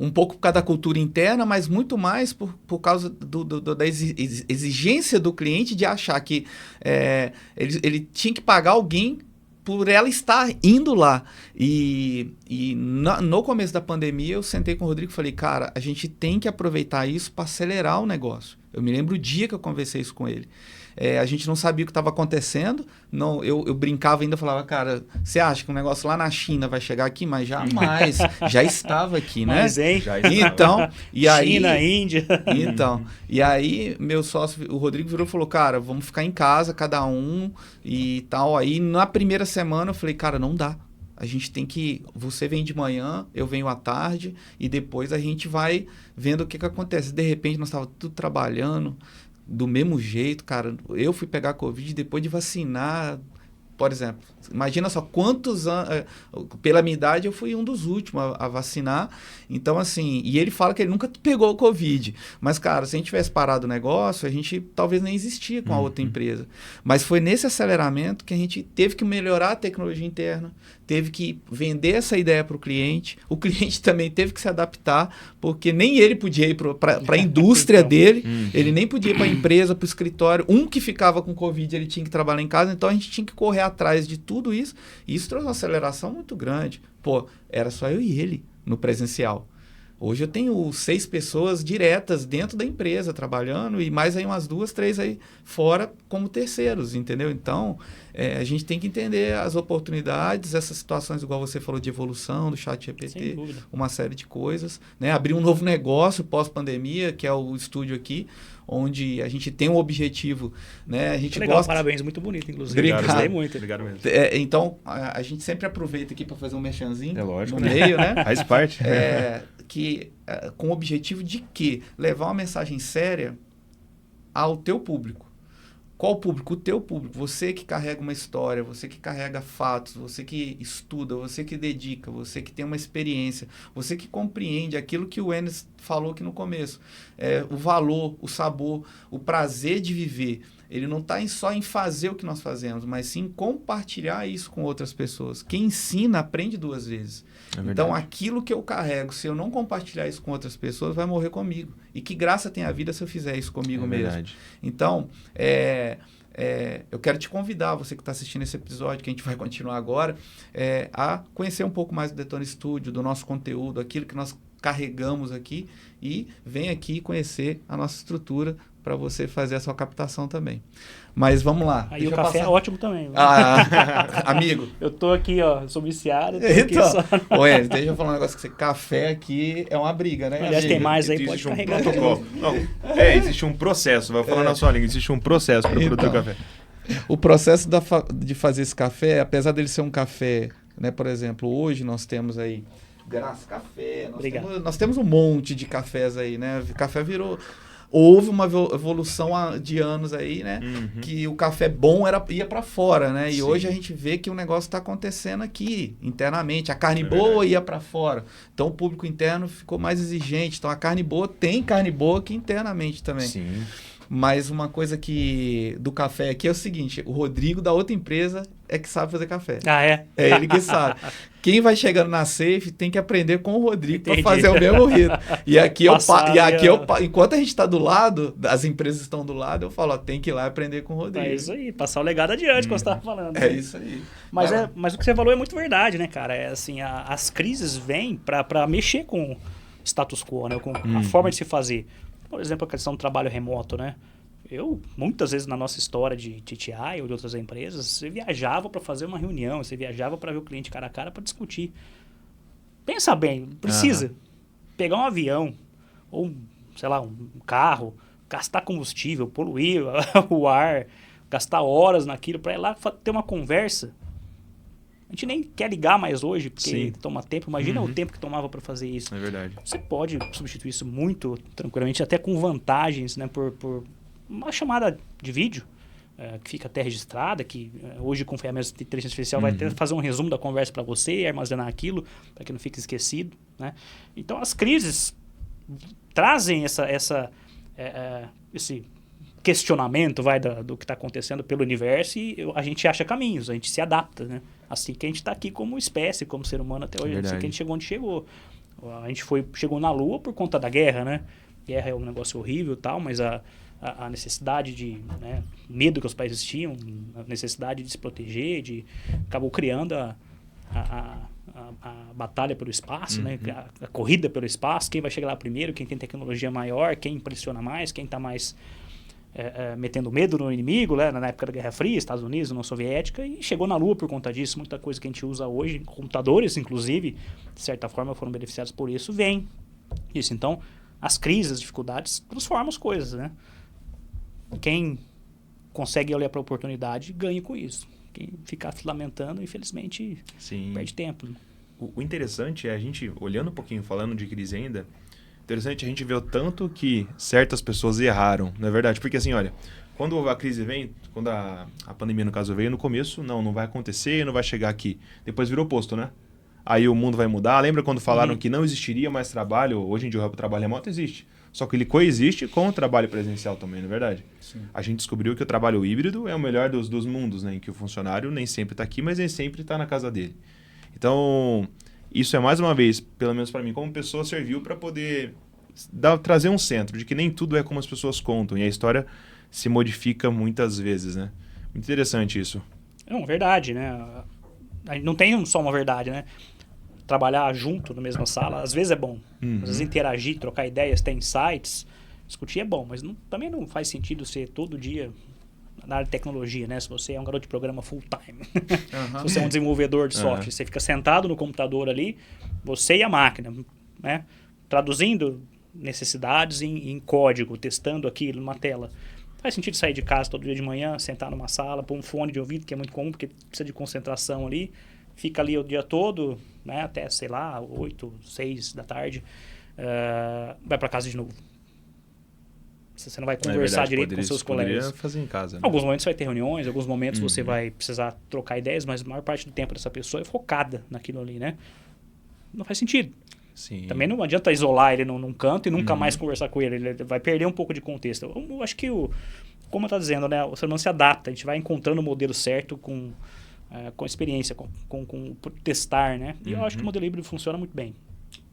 Um pouco por causa da cultura interna, mas muito mais por causa da exigência do cliente de achar que ele tinha que pagar alguém por ela estar indo lá. E no começo da pandemia, eu sentei com o Rodrigo e falei, cara, a gente tem que aproveitar isso para acelerar o negócio. Eu me lembro o dia que eu conversei isso com ele. a gente não sabia o que estava acontecendo. Não, eu brincava ainda, falava, cara, você acha que um negócio lá na China vai chegar aqui? Mas jamais, já estava aqui, né? Mas, hein? Já estava. Então, e aí... China, Índia. Então, e aí meu sócio, o Rodrigo, virou e falou, cara, vamos ficar em casa, cada um e tal. Aí na primeira semana eu falei, cara, não dá. A gente tem que... Você vem de manhã, eu venho à tarde e depois a gente vai vendo o que acontece. De repente, nós estávamos tudo trabalhando do mesmo jeito, cara. Eu fui pegar Covid depois de vacinar, por exemplo. Imagina só quantos anos... Pela minha idade, eu fui um dos últimos a vacinar. Então, assim... E ele fala que ele nunca pegou o Covid. Mas, cara, se a gente tivesse parado o negócio, a gente talvez nem existia com a outra empresa. Mas foi nesse aceleramento que a gente teve que melhorar a tecnologia interna, teve que vender essa ideia para o cliente. O cliente também teve que se adaptar, porque nem ele podia ir para a indústria dele, ele nem podia ir para a empresa, para o escritório. Um que ficava com Covid, ele tinha que trabalhar em casa, então a gente tinha que correr atrás de tudo isso. E isso trouxe uma aceleração muito grande. Pô, era só eu e ele no presencial. Hoje eu tenho 6 pessoas diretas dentro da empresa trabalhando e mais aí umas 2, 3 aí fora como terceiros, entendeu? Então, a gente tem que entender as oportunidades, essas situações, igual você falou, de evolução do ChatGPT, uma série de coisas, né? Abrir um novo negócio pós-pandemia, que é o estúdio aqui, onde a gente tem um objetivo, né? A gente legal, gosta... parabéns, muito bonito, inclusive. Obrigado. Gostei muito. Obrigado mesmo. Então, a gente sempre aproveita aqui para fazer um merchanzinho Lógico, no meio, né? Faz parte. Com o objetivo de quê? Levar uma mensagem séria ao teu público. Qual público? O teu público. Você que carrega uma história, você que carrega fatos, você que estuda, você que dedica, você que tem uma experiência, você que compreende aquilo que o Enes falou aqui no começo. O valor, o sabor, o prazer de viver. Ele não está só em fazer o que nós fazemos, mas sim compartilhar isso com outras pessoas. Quem ensina, aprende 2 vezes. Então, aquilo que eu carrego, se eu não compartilhar isso com outras pessoas, vai morrer comigo. E que graça tem a vida se eu fizer isso comigo mesmo. Verdade. Então, eu quero te convidar, você que está assistindo esse episódio, que a gente vai continuar agora, a conhecer um pouco mais do Detona Studio, do nosso conteúdo, aquilo que nós carregamos aqui, e vem aqui conhecer a nossa estrutura para você fazer a sua captação também. Mas vamos lá. Aí o café é ótimo também. Amigo. Eu tô aqui, ó, sou viciado. Então, deixa eu falar um negócio com você. Café aqui é uma briga, né? Aliás, tem mais aí, pode carregar. Protocolo. Não, existe um processo, vai falar na sua língua, existe um processo para produzir o café. O processo de fazer esse café, apesar dele ser um café, né, por exemplo, hoje nós temos aí Graça Café, nós temos um monte de cafés aí, né? O café virou... Houve uma evolução de anos aí, né? Que o café bom ia para fora, né? E hoje a gente vê que o negócio está acontecendo aqui, internamente. A carne boa ia para fora. Então o público interno ficou mais exigente. Então a carne boa tem carne boa aqui internamente também. Sim. Mas uma coisa que do café aqui é o seguinte, o Rodrigo da outra empresa é que sabe fazer café. Ah, é? É ele que sabe. Quem vai chegando na Safe tem que aprender com o Rodrigo para fazer o mesmo ritmo. E aqui enquanto a gente está do lado, as empresas estão do lado, eu falo, tem que ir lá aprender com o Rodrigo. É isso aí, passar o legado adiante, como você estava falando. É isso aí. Mas o que você falou é muito verdade, né, cara? Assim, as crises vêm para mexer com o status quo, né? Com a forma de se fazer. Por exemplo, a questão do trabalho remoto, né? Eu, muitas vezes na nossa história de TTI ou de outras empresas, você viajava para fazer uma reunião, você viajava para ver o cliente cara a cara para discutir. Pensa bem, precisa pegar um avião ou, sei lá, um carro, gastar combustível, poluir o ar, gastar horas naquilo para ir lá ter uma conversa. A gente nem quer ligar mais hoje, porque toma tempo. Imagina o tempo que tomava para fazer isso. É verdade. Você pode substituir isso muito tranquilamente, até com vantagens, né? Por uma chamada de vídeo, que fica até registrada, que hoje com ferramentas de inteligência artificial vai até fazer um resumo da conversa para você e armazenar aquilo, para que não fique esquecido, né? Então, as crises trazem esse questionamento do que está acontecendo pelo universo e a gente acha caminhos, a gente se adapta, né? Assim que a gente está aqui como espécie, como ser humano até hoje, assim que a gente chegou onde chegou. A gente chegou na Lua por conta da guerra, né? Guerra é um negócio horrível e tal, mas a necessidade de... Né, medo que os países tinham, a necessidade de se proteger, acabou criando a batalha pelo espaço, né? A corrida pelo espaço, quem vai chegar lá primeiro, quem tem tecnologia maior, quem impressiona mais, quem está mais metendo medo no inimigo, né, na época da Guerra Fria, Estados Unidos, União Soviética, e chegou na Lua por conta disso. Muita coisa que a gente usa hoje, computadores, inclusive, de certa forma foram beneficiados por isso, vem isso. Então, as crises, as dificuldades transformam as coisas, né? Quem consegue olhar para a oportunidade ganha com isso. Quem ficar se lamentando, infelizmente, perde tempo. O interessante é a gente, olhando um pouquinho, falando de crise ainda, interessante a gente ver o tanto que certas pessoas erraram, não é verdade? Porque assim, olha, quando a crise vem, quando a pandemia no caso veio, no começo, não vai acontecer, não vai chegar aqui. Depois virou oposto, né? Aí o mundo vai mudar. Lembra quando falaram que não existiria mais trabalho? Hoje em dia o trabalho remoto existe. Só que ele coexiste com o trabalho presencial também, não é verdade? Sim. A gente descobriu que o trabalho híbrido é o melhor dos mundos, né? Em que o funcionário nem sempre está aqui, mas nem sempre está na casa dele. Então, isso é mais uma vez, pelo menos para mim, como pessoa, serviu para poder trazer um centro de que nem tudo é como as pessoas contam. E a história se modifica muitas vezes, né? Muito interessante isso. Não, verdade, né? Não tem só uma verdade, né? Trabalhar junto na mesma sala, às vezes é bom. Às vezes interagir, trocar ideias, ter insights, discutir é bom, mas também não faz sentido ser todo dia na área de tecnologia, né? Se você é um garoto de programa full time, se você é um desenvolvedor de software, você fica sentado no computador ali, você e a máquina, né? Traduzindo necessidades em código, testando aquilo numa tela. Faz sentido sair de casa todo dia de manhã, sentar numa sala, pôr um fone de ouvido, que é muito comum, porque precisa de concentração ali, fica ali o dia todo, né, até, sei lá, 8, 6 da tarde, vai para casa de novo. Você não vai conversar direito com seus colegas. Fazer em casa, né? Alguns momentos você vai ter reuniões, alguns momentos você vai precisar trocar ideias, mas a maior parte do tempo dessa pessoa é focada naquilo ali, né? Não faz sentido. Sim. Também não adianta isolar ele num canto e nunca mais conversar com ele. Ele vai perder um pouco de contexto. Eu acho que, como eu estou dizendo, né, o ser humano se adapta. A gente vai encontrando o modelo certo com experiência, com testar, né? E eu acho que o modelo híbrido funciona muito bem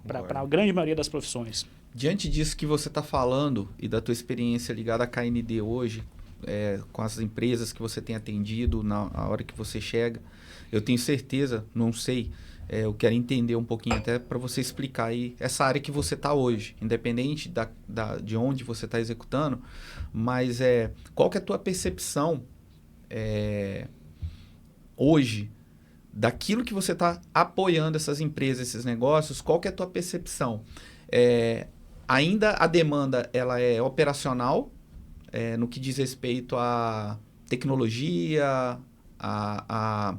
para a grande maioria das profissões. Diante disso que você está falando e da tua experiência ligada à KND hoje, com as empresas que você tem atendido na hora que você chega, eu tenho certeza, não sei, eu quero entender um pouquinho até para você explicar aí essa área que você está hoje, independente de onde você está executando, mas qual que é a tua percepção hoje daquilo que você está apoiando essas empresas, esses negócios, qual que é a tua percepção? Ainda a demanda ela é operacional, no que diz respeito à tecnologia, à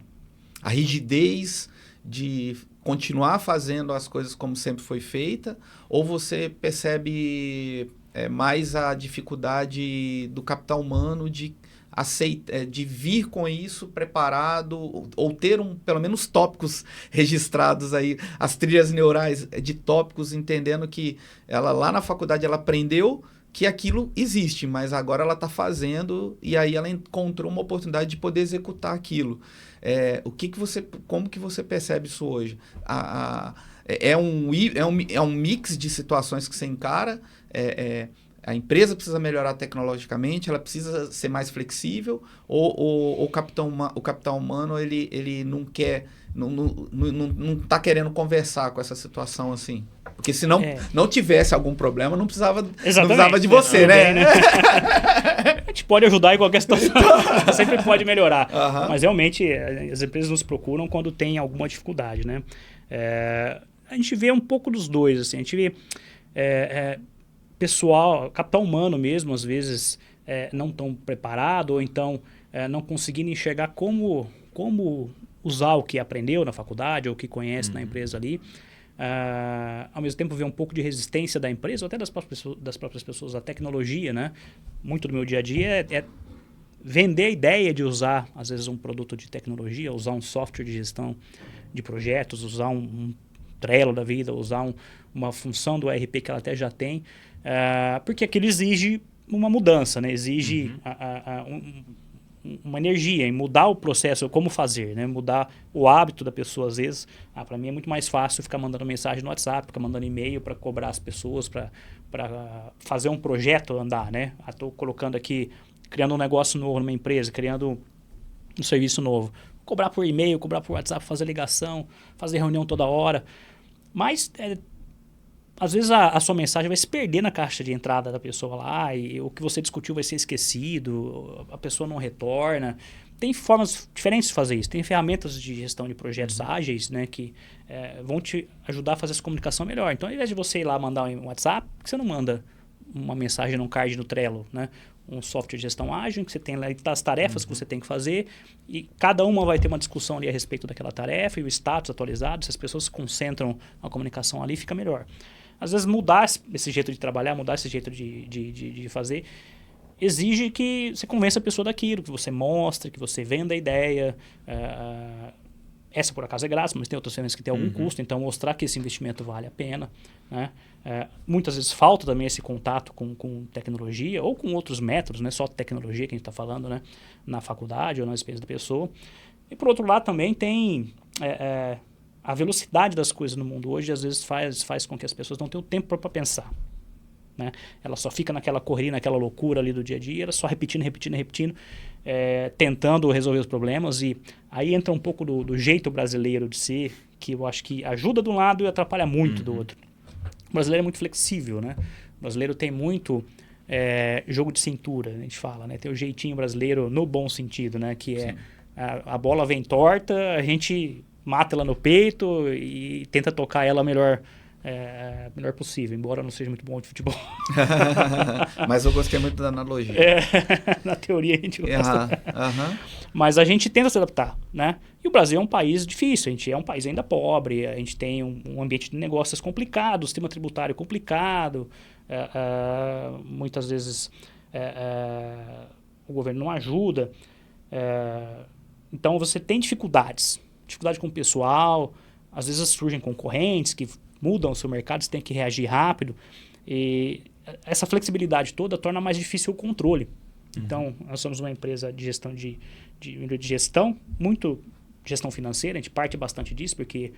rigidez de continuar fazendo as coisas como sempre foi feita, ou você percebe mais a dificuldade do capital humano de vir com isso preparado, ou ter pelo menos tópicos registrados aí, as trilhas neurais de tópicos, entendendo que ela lá na faculdade ela aprendeu que aquilo existe, mas agora ela está fazendo e aí ela encontrou uma oportunidade de poder executar aquilo. Como que você percebe isso hoje? É um mix de situações que você encara. A empresa precisa melhorar tecnologicamente, ela precisa ser mais flexível, ou o capital humano ele não quer, não está querendo conversar com essa situação assim? Porque se não tivesse algum problema, não precisava de você, né? A gente pode ajudar em qualquer situação, sempre pode melhorar. Mas realmente as empresas nos procuram quando tem alguma dificuldade, né? A gente vê um pouco dos dois, assim, a gente vê pessoal, capital humano mesmo, às vezes não tão preparado, ou então não conseguindo enxergar como usar o que aprendeu na faculdade ou o que conhece na empresa ali. Ao mesmo tempo, ver um pouco de resistência da empresa, ou até das próprias pessoas, à tecnologia, né? Muito do meu dia a dia é vender a ideia de usar, às vezes, um produto de tecnologia, usar um software de gestão de projetos, usar um Trello da vida, usar uma função do ERP que ela até já tem, porque aquilo exige uma mudança, né? Exige uma energia em mudar o processo, como fazer, né? Mudar o hábito da pessoa, às vezes. Para mim é muito mais fácil ficar mandando mensagem no WhatsApp, ficar mandando e-mail para cobrar as pessoas, para fazer um projeto andar, né? Estou colocando aqui, criando um negócio novo numa empresa, criando um serviço novo. Cobrar por e-mail, cobrar por WhatsApp, fazer ligação, fazer reunião toda hora. Mas às vezes a sua mensagem vai se perder na caixa de entrada da pessoa lá e o que você discutiu vai ser esquecido, a pessoa não retorna. Tem formas diferentes de fazer isso. Tem ferramentas de gestão de projetos ágeis, né, que vão te ajudar a fazer essa comunicação melhor. Então, ao invés de você ir lá mandar um WhatsApp, por que você não manda uma mensagem num card no Trello, né? Um software de gestão ágil, que você tem lá as tarefas que você tem que fazer, e cada uma vai ter uma discussão ali a respeito daquela tarefa e o status atualizado. Se as pessoas se concentram na comunicação ali, fica melhor. Às vezes mudar esse jeito de trabalhar, mudar esse jeito de fazer, exige que você convença a pessoa daquilo, que você mostre, que você venda a ideia. Essa, por acaso, é grátis, mas tem outras ferramentas que tem algum custo, então mostrar que esse investimento vale a pena, né? Muitas vezes falta também esse contato com tecnologia ou com outros métodos, não é só tecnologia que a gente está falando, né? Na faculdade ou na experiência da pessoa. E, por outro lado, também tem a velocidade das coisas no mundo hoje, às vezes faz com que as pessoas não tenham tempo para pensar. Né? Ela só fica naquela correria, naquela loucura ali do dia a dia, ela só repetindo, tentando resolver os problemas, e aí entra um pouco do jeito brasileiro de ser, que eu acho que ajuda de um lado e atrapalha muito do outro. O brasileiro é muito flexível, né? O brasileiro tem muito jogo de cintura, a gente fala, né? Tem o jeitinho brasileiro no bom sentido, né? Que é a bola vem torta, a gente mata ela no peito e tenta tocar ela melhor possível, embora eu não seja muito bom de futebol. Mas eu gostei muito da analogia. Na teoria a gente gosta. Aham. Mas a gente tenta se adaptar, né? E o Brasil é um país difícil, a gente é um país ainda pobre, a gente tem um ambiente de negócios complicado, um sistema tributário complicado, muitas vezes o governo não ajuda. Então você tem dificuldade com o pessoal, às vezes surgem concorrentes que mudam o seu mercado, você tem que reagir rápido. E essa flexibilidade toda torna mais difícil o controle. Então, nós somos uma empresa de gestão muito gestão financeira, a gente parte bastante disso, porque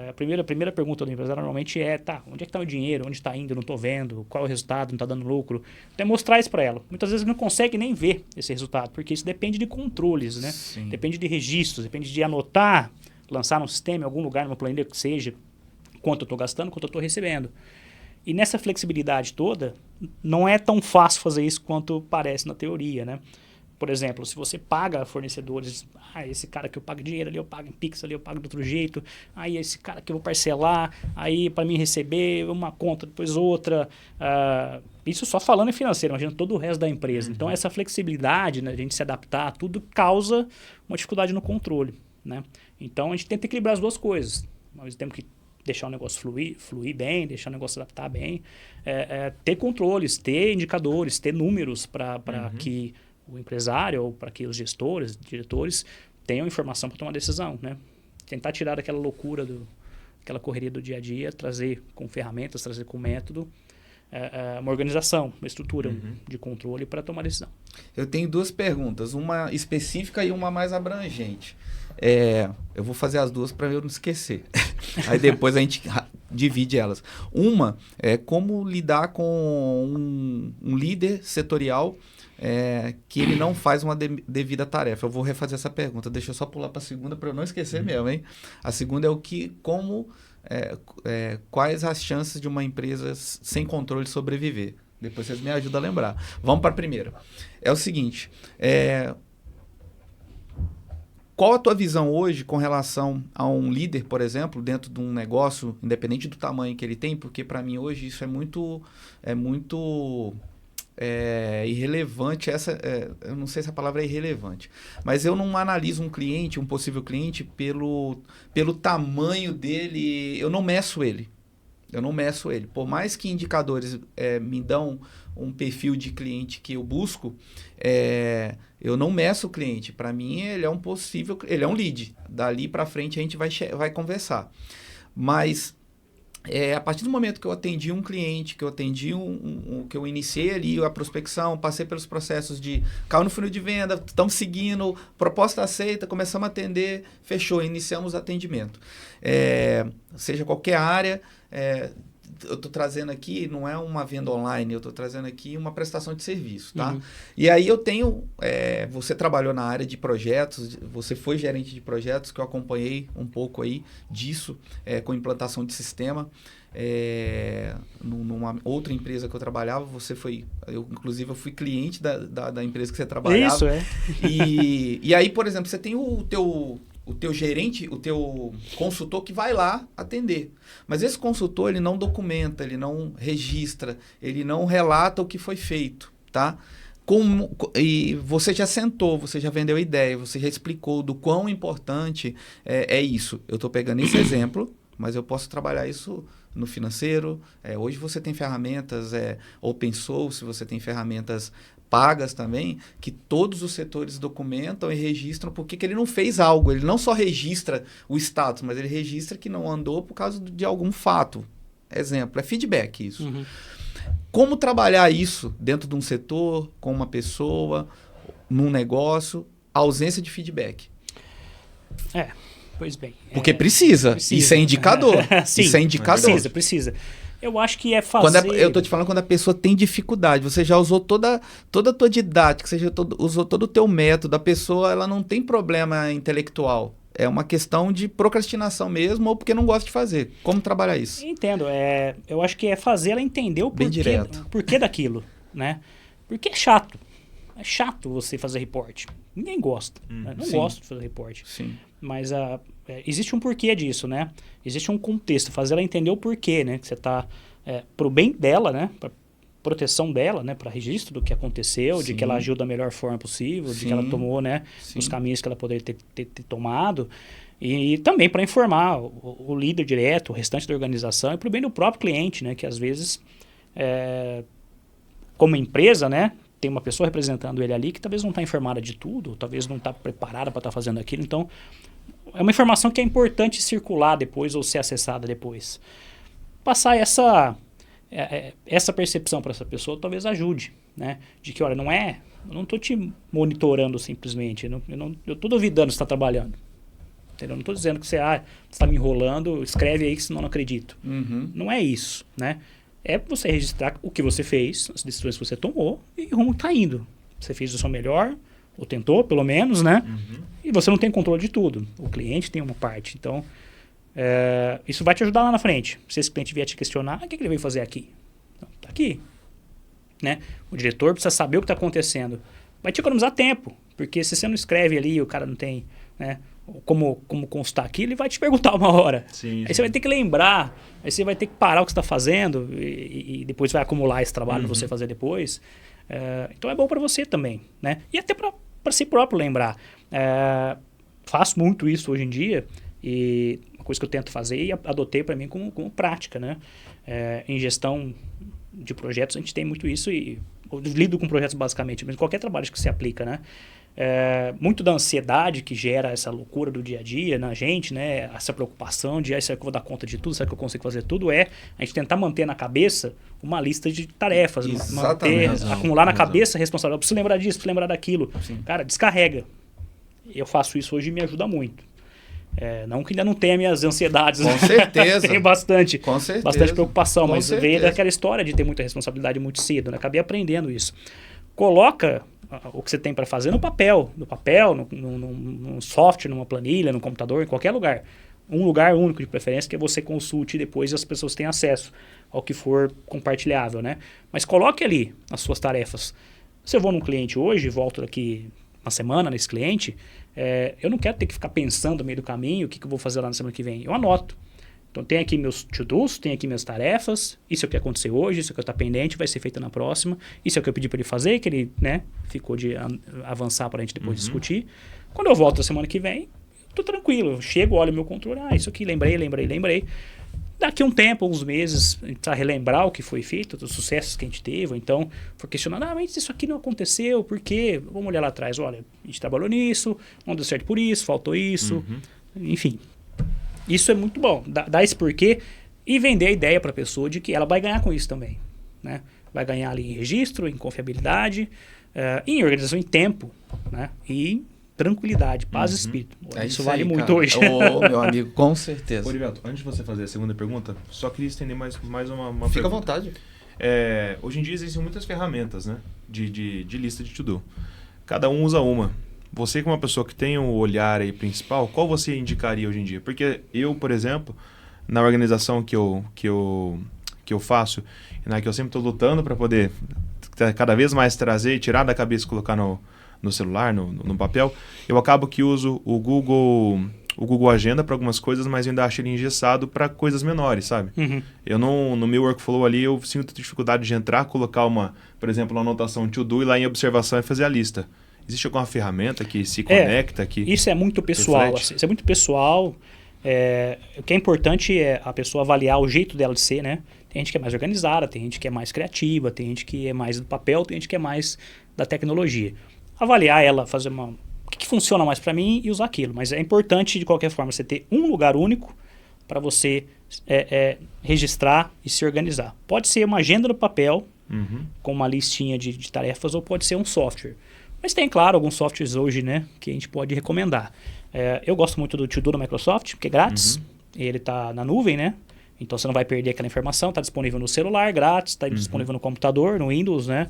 a primeira pergunta do empresário normalmente é, onde é que está o dinheiro? Onde está indo? Eu não estou vendo. Qual é o resultado? Não está dando lucro. Então, é mostrar isso para ela. Muitas vezes não consegue nem ver esse resultado, porque isso depende de controles, né? Sim. Depende de registros, depende de anotar, lançar no sistema, em algum lugar, numa planilha que seja, quanto eu estou gastando, quanto eu estou recebendo. E nessa flexibilidade toda, não é tão fácil fazer isso quanto parece na teoria, né? Por exemplo, se você paga fornecedores, esse cara que eu pago dinheiro ali, eu pago em Pix ali, eu pago de outro jeito, aí esse cara que eu vou parcelar, aí para mim receber uma conta, depois outra. Isso só falando em financeiro, imagina todo o resto da empresa. Então, essa flexibilidade, né, a gente se adaptar, tudo causa uma dificuldade no controle, né? Então, a gente tenta equilibrar as duas coisas. Ao mesmo tempo que deixar o negócio fluir bem, deixar o negócio adaptar bem, ter controles, ter indicadores, ter números para que o empresário ou para que os gestores, diretores tenham informação para tomar decisão, né? Tentar tirar daquela loucura, aquela correria do dia a dia, trazer com ferramentas, trazer com método, uma organização, uma estrutura de controle para tomar decisão. Eu tenho duas perguntas, uma específica e uma mais abrangente. Eu vou fazer as duas para eu não esquecer. Aí depois a gente divide elas. Uma é como lidar com um líder setorial que ele não faz uma devida tarefa. Eu vou refazer essa pergunta. Deixa eu só pular para a segunda para eu não esquecer mesmo, hein? A segunda é quais as chances de uma empresa sem controle sobreviver? Depois vocês me ajudam a lembrar. Vamos para a primeira. É o seguinte, qual a tua visão hoje com relação a um líder, por exemplo, dentro de um negócio, independente do tamanho que ele tem? Porque para mim hoje isso é muito irrelevante. Eu não sei se a palavra é irrelevante, mas eu não analiso um cliente, um possível cliente, pelo tamanho dele. Eu não meço ele. Por mais que indicadores me dão um perfil de cliente que eu busco, eu não meço o cliente. Para mim, ele é um lead. Dali para frente a gente vai conversar. Mas a partir do momento que eu atendi um cliente, que eu iniciei ali a prospecção, passei pelos processos de caiu no funil de venda, estamos seguindo, proposta aceita, começamos a atender, fechou, iniciamos o atendimento. Seja qualquer área, eu estou trazendo aqui, não é uma venda online, eu estou trazendo aqui uma prestação de serviço, tá? E aí eu tenho, você trabalhou na área de projetos, você foi gerente de projetos, que eu acompanhei um pouco aí disso, com implantação de sistema. numa outra empresa que eu trabalhava, inclusive eu fui cliente da empresa que você trabalhava. Isso, é. E aí, por exemplo, você tem o teu gerente, o teu consultor que vai lá atender. Mas esse consultor, ele não documenta, ele não registra, ele não relata o que foi feito, tá? E você já sentou, você já vendeu a ideia, você já explicou do quão importante é isso. Eu estou pegando esse exemplo, mas eu posso trabalhar isso no financeiro. Hoje você tem ferramentas open source, você tem ferramentas pagas também, que todos os setores documentam e registram porque ele não fez algo. Ele não só registra o status, mas ele registra que não andou por causa de algum fato. Exemplo, é feedback isso. Uhum. Como trabalhar isso dentro de um setor, com uma pessoa, num negócio, ausência de feedback? Pois bem. Porque precisa. Isso é indicador. Sim, isso é indicador. Precisa. Eu acho que é fazer... Eu tô te falando quando a pessoa tem dificuldade, você já usou toda a tua didática, você já usou todo o teu método, a pessoa ela não tem problema intelectual. É uma questão de procrastinação mesmo ou porque não gosta de fazer. Como trabalhar isso? Entendo. Eu acho que é fazer ela entender o porquê daquilo, né? Porque é chato. É chato você fazer report. Ninguém gosta. Né? Não gosto de fazer report. Sim. Mas existe um porquê disso, né? Existe um contexto. Fazer ela entender o porquê, né? Que você está pro bem dela, né? Pra proteção dela, né? Para registro do que aconteceu, Sim. de que ela agiu da melhor forma possível, Sim. de que ela tomou, né? Sim. Os caminhos que ela poderia ter tomado. E também para informar o líder direto, o restante da organização e para o bem do próprio cliente, né? Que às vezes, como empresa, né? Tem uma pessoa representando ele ali que talvez não está informada de tudo, talvez não está preparada para estar fazendo aquilo. Então, é uma informação que é importante circular depois ou ser acessada depois. Passar essa percepção para essa pessoa talvez ajude, né? De que, olha, eu não estou te monitorando simplesmente, eu estou duvidando que você está trabalhando. Entendeu? Não estou dizendo que você está me enrolando, escreve aí que senão eu não acredito. Uhum. Não é isso, né? É você registrar o que você fez, as decisões que você tomou e rumo está indo. Você fez o seu melhor, ou tentou, pelo menos, né? Uhum. E você não tem controle de tudo. O cliente tem uma parte. Então, isso vai te ajudar lá na frente. Se esse cliente vier te questionar, o que ele veio fazer aqui? Está aqui. Né? O diretor precisa saber o que está acontecendo. Vai te economizar tempo. Porque se você não escreve ali e o cara não tem... né, como constar aqui, ele vai te perguntar uma hora. Sim, aí você vai ter que lembrar, aí você vai ter que parar o que você está fazendo e depois vai acumular esse trabalho para você fazer depois. Então é bom para você também, né? E até para si próprio lembrar. Faço muito isso hoje em dia e uma coisa que eu tento fazer e adotei para mim como prática, né? Em gestão de projetos a gente tem muito isso e eu lido com projetos basicamente, mas qualquer trabalho que se aplica, né? Muito da ansiedade que gera essa loucura do dia a dia na gente, né? Essa preocupação de será que eu vou dar conta de tudo, será que eu consigo fazer tudo, a gente tentar manter na cabeça uma lista de tarefas, acumular na cabeça a responsabilidade. Eu preciso lembrar disso, preciso lembrar daquilo. Sim. Cara, descarrega. Eu faço isso hoje e me ajuda muito. Não que ainda não tenha minhas ansiedades. Com certeza. Tenho bastante. Com certeza. Bastante preocupação, Com mas certeza. veio daquela história de ter muita responsabilidade muito cedo, né? Acabei aprendendo isso. Coloca o que você tem para fazer no papel, num software, numa planilha, no computador, em qualquer lugar. Um lugar único de preferência que você consulte e depois as pessoas tenham acesso ao que for compartilhável, né? Mas coloque ali as suas tarefas. Se eu vou num cliente hoje, volto daqui uma semana nesse cliente, eu não quero ter que ficar pensando no meio do caminho o que eu vou fazer lá na semana que vem. Eu anoto. Então, tem aqui meus to-dos, tem aqui minhas tarefas, isso é o que aconteceu hoje, isso é o que está pendente, vai ser feito na próxima, isso é o que eu pedi para ele fazer, que ele, né, ficou de avançar para a gente depois discutir. Quando eu volto na semana que vem, estou tranquilo, eu chego, olho o meu controle, isso aqui, lembrei. Daqui um tempo, uns meses, a gente precisa relembrar o que foi feito, os sucessos que a gente teve, ou então for questionando, mas isso aqui não aconteceu, por quê? Vamos olhar lá atrás, olha, a gente trabalhou nisso, não deu certo por isso, faltou isso, enfim. Isso é muito bom, dar esse porquê e vender a ideia para a pessoa de que ela vai ganhar com isso também, né? Vai ganhar ali em registro, em confiabilidade, em organização em tempo, né? E em tranquilidade, paz e espírito. Isso vale muito cara. hoje. Meu amigo, com certeza. Orivelto, antes de você fazer a segunda pergunta, só queria estender mais uma Fica à pergunta. vontade. Hoje em dia existem muitas ferramentas, né, de lista de to-do. Cada um usa uma. Você, como uma pessoa que tem o olhar aí principal, qual você indicaria hoje em dia? Porque eu, por exemplo, na organização que eu faço, né, que eu sempre estou lutando para poder cada vez mais trazer, tirar da cabeça e colocar no celular, no papel, eu acabo que uso o Google Agenda para algumas coisas, mas eu ainda acho ele engessado para coisas menores, sabe? Uhum. Eu não, no meu workflow ali, eu sinto dificuldade de entrar, colocar por exemplo, uma anotação to-do e lá em observação e fazer a lista. Existe alguma ferramenta que se conecta? Isso é muito pessoal. Assim, isso é muito pessoal. O que é importante é a pessoa avaliar o jeito dela de ser, né? Tem gente que é mais organizada, tem gente que é mais criativa, tem gente que é mais do papel, tem gente que é mais da tecnologia. Avaliar ela, fazer o que funciona mais para mim e usar aquilo. Mas é importante, de qualquer forma, você ter um lugar único para você registrar e se organizar. Pode ser uma agenda no papel, com uma listinha de tarefas, ou pode ser um software. Mas tem, claro, alguns softwares hoje, né, que a gente pode recomendar. Eu gosto muito do To-Do da Microsoft, que é grátis. Ele está na nuvem, né? Então você não vai perder aquela informação. Está disponível no celular, grátis. Está disponível no computador, no Windows, né?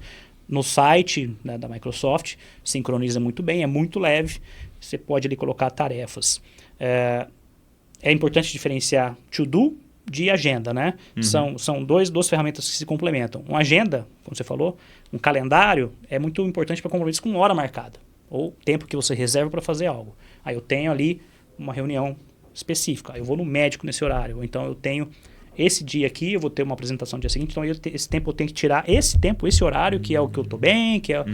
No site, né, da Microsoft. Sincroniza muito bem, é muito leve. Você pode ali colocar tarefas. É importante diferenciar To-Do de agenda, né? São duas ferramentas que se complementam. Uma agenda, como você falou, um calendário é muito importante para compromisso com hora marcada. Ou tempo que você reserva para fazer algo. Aí eu tenho ali uma reunião específica. Eu vou no médico nesse horário. Ou então eu tenho esse dia aqui, eu vou ter uma apresentação no dia seguinte. Então esse tempo eu tenho que tirar esse tempo, esse horário, que é o que eu estou bem, que é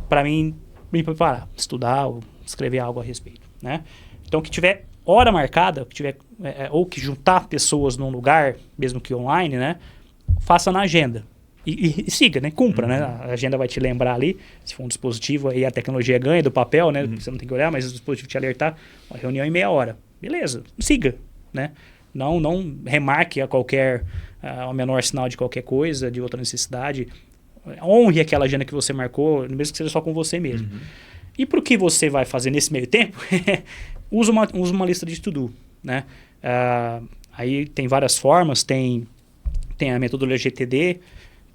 para mim me preparar, estudar ou escrever algo a respeito, né? Então que tiver hora marcada, que tiver, ou que juntar pessoas num lugar, mesmo que online, né? Faça na agenda. E siga, né? Cumpra, né? A agenda vai te lembrar ali, se for um dispositivo, aí a tecnologia ganha do papel, né? Você não tem que olhar, mas o dispositivo te alertar, uma reunião em meia hora. Beleza, siga, né? Não remarque a menor sinal de qualquer coisa, de outra necessidade. Honre aquela agenda que você marcou, mesmo que seja só com você mesmo. E para o que você vai fazer nesse meio tempo, usa uma lista de to-do, né? Aí tem várias formas, tem a metodologia GTD,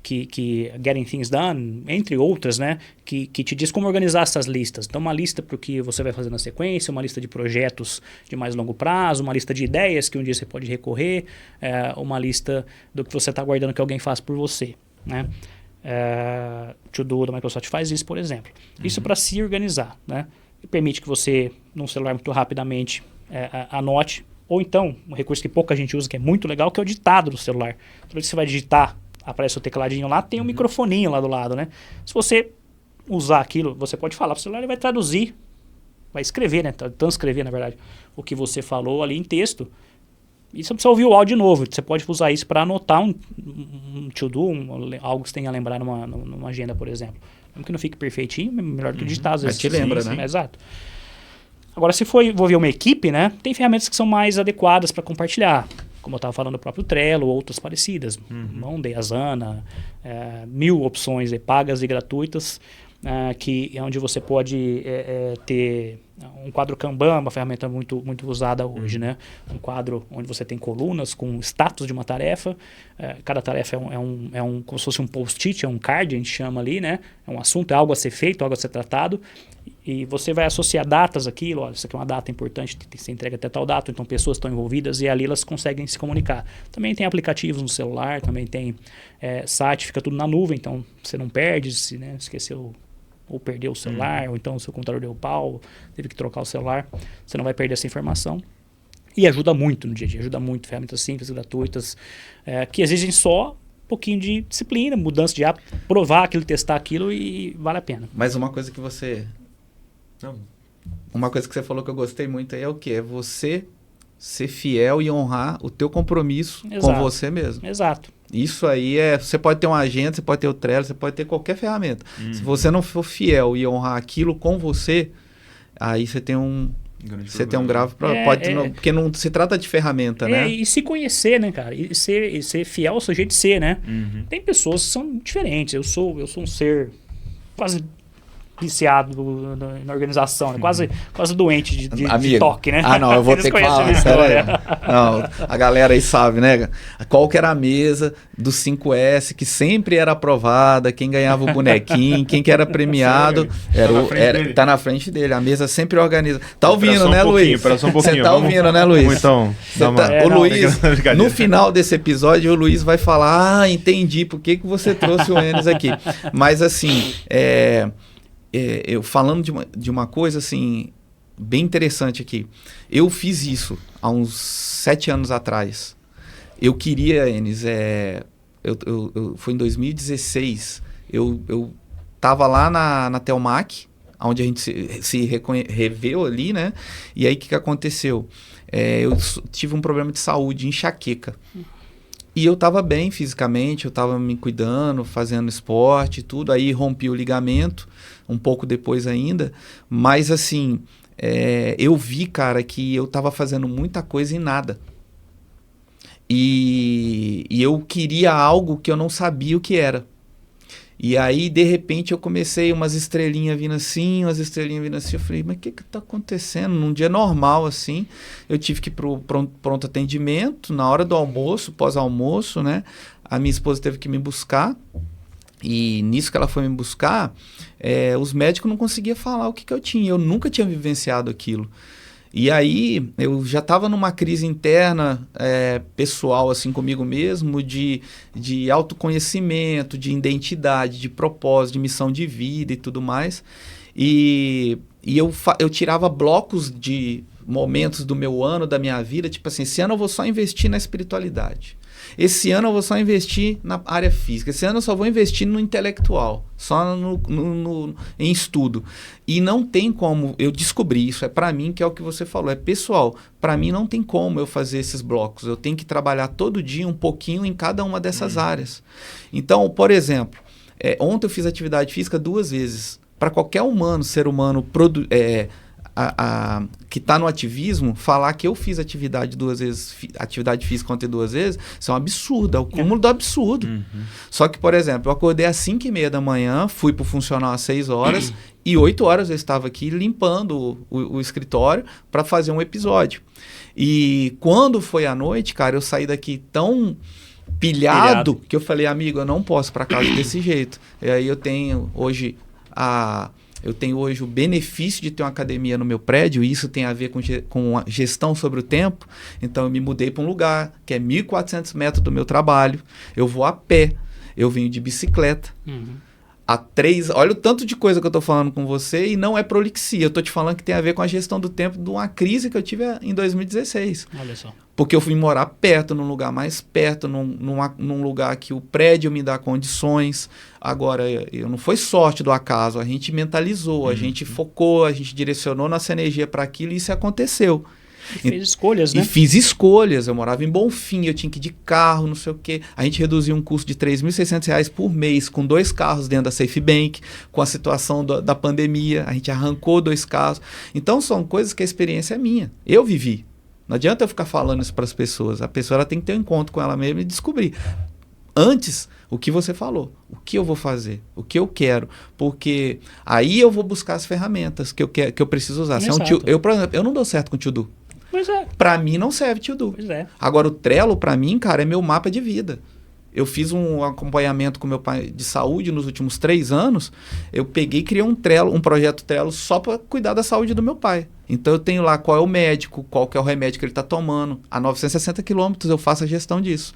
que Getting Things Done, entre outras, né, que te diz como organizar essas listas. Então, uma lista para o que você vai fazer na sequência, uma lista de projetos de mais longo prazo, uma lista de ideias que um dia você pode recorrer, uma lista do que você está aguardando que alguém faça por você, né? To-Do da Microsoft faz isso, por exemplo. Isso para se organizar, né? E permite que você, num celular muito rapidamente, anote. Ou então, um recurso que pouca gente usa, que é muito legal, que é o ditado do celular. Toda vez que você vai digitar, aparece o tecladinho lá, tem um microfoninho lá do lado, né? Se você usar aquilo, você pode falar para o celular, ele vai traduzir, vai escrever, né? Transcrever, na verdade, o que você falou ali em texto. E você precisa ouvir o áudio de novo. Você pode usar isso para anotar um to-do, algo que você tenha a lembrar numa agenda, por exemplo. Mesmo que não fique perfeitinho, melhor do que digitar, às vezes. Mas te lembra, né? Exato. Agora, se for envolver uma equipe, né? Tem ferramentas que são mais adequadas para compartilhar. Como eu estava falando, o próprio Trello, outras parecidas. Monday, Asana, 1000 opções pagas e gratuitas, que é onde você pode ter um quadro Kanban, uma ferramenta muito, muito usada hoje, né? Um quadro onde você tem colunas com status de uma tarefa. Cada tarefa como se fosse um post-it, é um card, a gente chama ali, né? É um assunto, é algo a ser feito, algo a ser tratado. E você vai associar datas àquilo, olha, isso aqui é uma data importante, tem que ser entregue até tal data, então pessoas estão envolvidas e ali elas conseguem se comunicar. Também tem aplicativos no celular, também tem site, fica tudo na nuvem, então você não perde, se esqueceu ou perdeu o celular, ou então o seu computador deu pau, teve que trocar o celular, você não vai perder essa informação. E ajuda muito no dia a dia, ajuda muito, ferramentas simples, gratuitas, que exigem só um pouquinho de disciplina, mudança de hábito, provar aquilo, testar aquilo e vale a pena. Mas uma coisa que você... Uma coisa que você falou que eu gostei muito aí é o quê? É você ser fiel e honrar o teu compromisso com você mesmo. Exato. Isso aí você pode ter uma agenda, você pode ter o Trello, você pode ter qualquer ferramenta. Se você não for fiel e honrar aquilo com você, aí você tem um grave problema. Porque não se trata de ferramenta, né? E se conhecer, né, cara? E ser fiel ao seu jeito de ser, né? Tem pessoas que são diferentes. Eu sou um ser quase viciado na organização, né? Quase doente de Amigo, toque, né? não, eu vou Eles ter que conhecem a falar. minha história. Não, a galera aí sabe, né? Qual que era a mesa do 5S que sempre era aprovada, quem ganhava o bonequinho, quem que era premiado, tá na frente dele. A mesa sempre organiza. Tá ouvindo, né, Luiz? Você tá ouvindo, né, Luiz? Então, o Luiz, no final desse episódio, o Luiz vai falar, entendi por que você trouxe o Enes aqui. Mas assim, eu falando de uma coisa assim, bem interessante aqui. Eu fiz isso há uns 7 anos atrás. Eu queria, Enes, foi em 2016, eu tava lá na Telmac, onde a gente se reveu ali, né? E aí o que aconteceu? Eu tive um problema de saúde, enxaqueca. E eu tava bem fisicamente, eu tava me cuidando, fazendo esporte e tudo. Aí rompi o ligamento, um pouco depois ainda. Mas assim, eu vi, cara, que eu tava fazendo muita coisa e nada. E eu queria algo que eu não sabia o que era. E aí, de repente, eu comecei umas estrelinhas vindo assim, eu falei, mas o que tá acontecendo? Num dia normal, assim, eu tive que ir pro pronto atendimento, na hora do almoço, pós-almoço, né? A minha esposa teve que me buscar, e nisso que ela foi me buscar, os médicos não conseguiam falar o que eu tinha, eu nunca tinha vivenciado aquilo. E aí, eu já estava numa crise interna, pessoal, assim, comigo mesmo, de autoconhecimento, de identidade, de propósito, de missão de vida e tudo mais. E eu tirava blocos de momentos do meu ano, da minha vida, tipo assim, esse ano eu vou só investir na espiritualidade. Esse ano eu vou só investir na área física. Esse ano eu só vou investir no intelectual, só em estudo. E não tem como, eu descobri isso, para mim, que é o que você falou, é pessoal. Para mim não tem como eu fazer esses blocos. Eu tenho que trabalhar todo dia um pouquinho em cada uma dessas áreas. Então, por exemplo, ontem eu fiz atividade física 2 vezes. Para qualquer ser humano que está no ativismo, falar que eu fiz atividade 2 vezes, atividade física ontem 2 vezes, isso é um absurdo, é o cúmulo do absurdo. Só que, por exemplo, eu acordei às 5h30 da manhã, fui para o funcional às 6 horas e 8 horas eu estava aqui limpando o escritório para fazer um episódio. E quando foi à noite, cara, eu saí daqui tão pilhado que eu falei, amigo, eu não posso ir para casa desse jeito. E aí eu tenho hoje o benefício de ter uma academia no meu prédio, e isso tem a ver com a gestão sobre o tempo. Então, eu me mudei para um lugar que é 1.400 metros do meu trabalho. Eu vou a pé, eu venho de bicicleta. Olha o tanto de coisa que eu estou falando com você, e não é prolixia. Eu estou te falando que tem a ver com a gestão do tempo de uma crise que eu tive em 2016. Olha só. Porque eu fui morar perto, num lugar mais perto, num lugar que o prédio me dá condições. Agora, não foi sorte do acaso, a gente mentalizou, a gente focou, a gente direcionou nossa energia para aquilo e isso aconteceu. E fez escolhas, né? E fiz escolhas. Eu morava em Bonfim, eu tinha que ir de carro, não sei o quê. A gente reduziu um custo de R$3.600 por mês, com 2 carros dentro da Safe Bank, com a situação da pandemia. A gente arrancou 2 carros. Então, são coisas que a experiência é minha. Eu vivi. Não adianta eu ficar falando isso para as pessoas. A pessoa tem que ter um encontro com ela mesma e descobrir. Antes, o que você falou, o que eu vou fazer, o que eu quero, porque aí eu vou buscar as ferramentas que eu preciso usar. Se por exemplo, eu não dou certo com o To-Do. Pois é. Para mim não serve To-Do. Pois é. Agora, o Trello, para mim, cara, é meu mapa de vida. Eu fiz um acompanhamento com meu pai de saúde nos últimos 3 anos. Eu peguei e criei um projeto Trello só para cuidar da saúde do meu pai. Então eu tenho lá qual é o médico, qual que é o remédio que ele está tomando. A 960 quilômetros eu faço a gestão disso.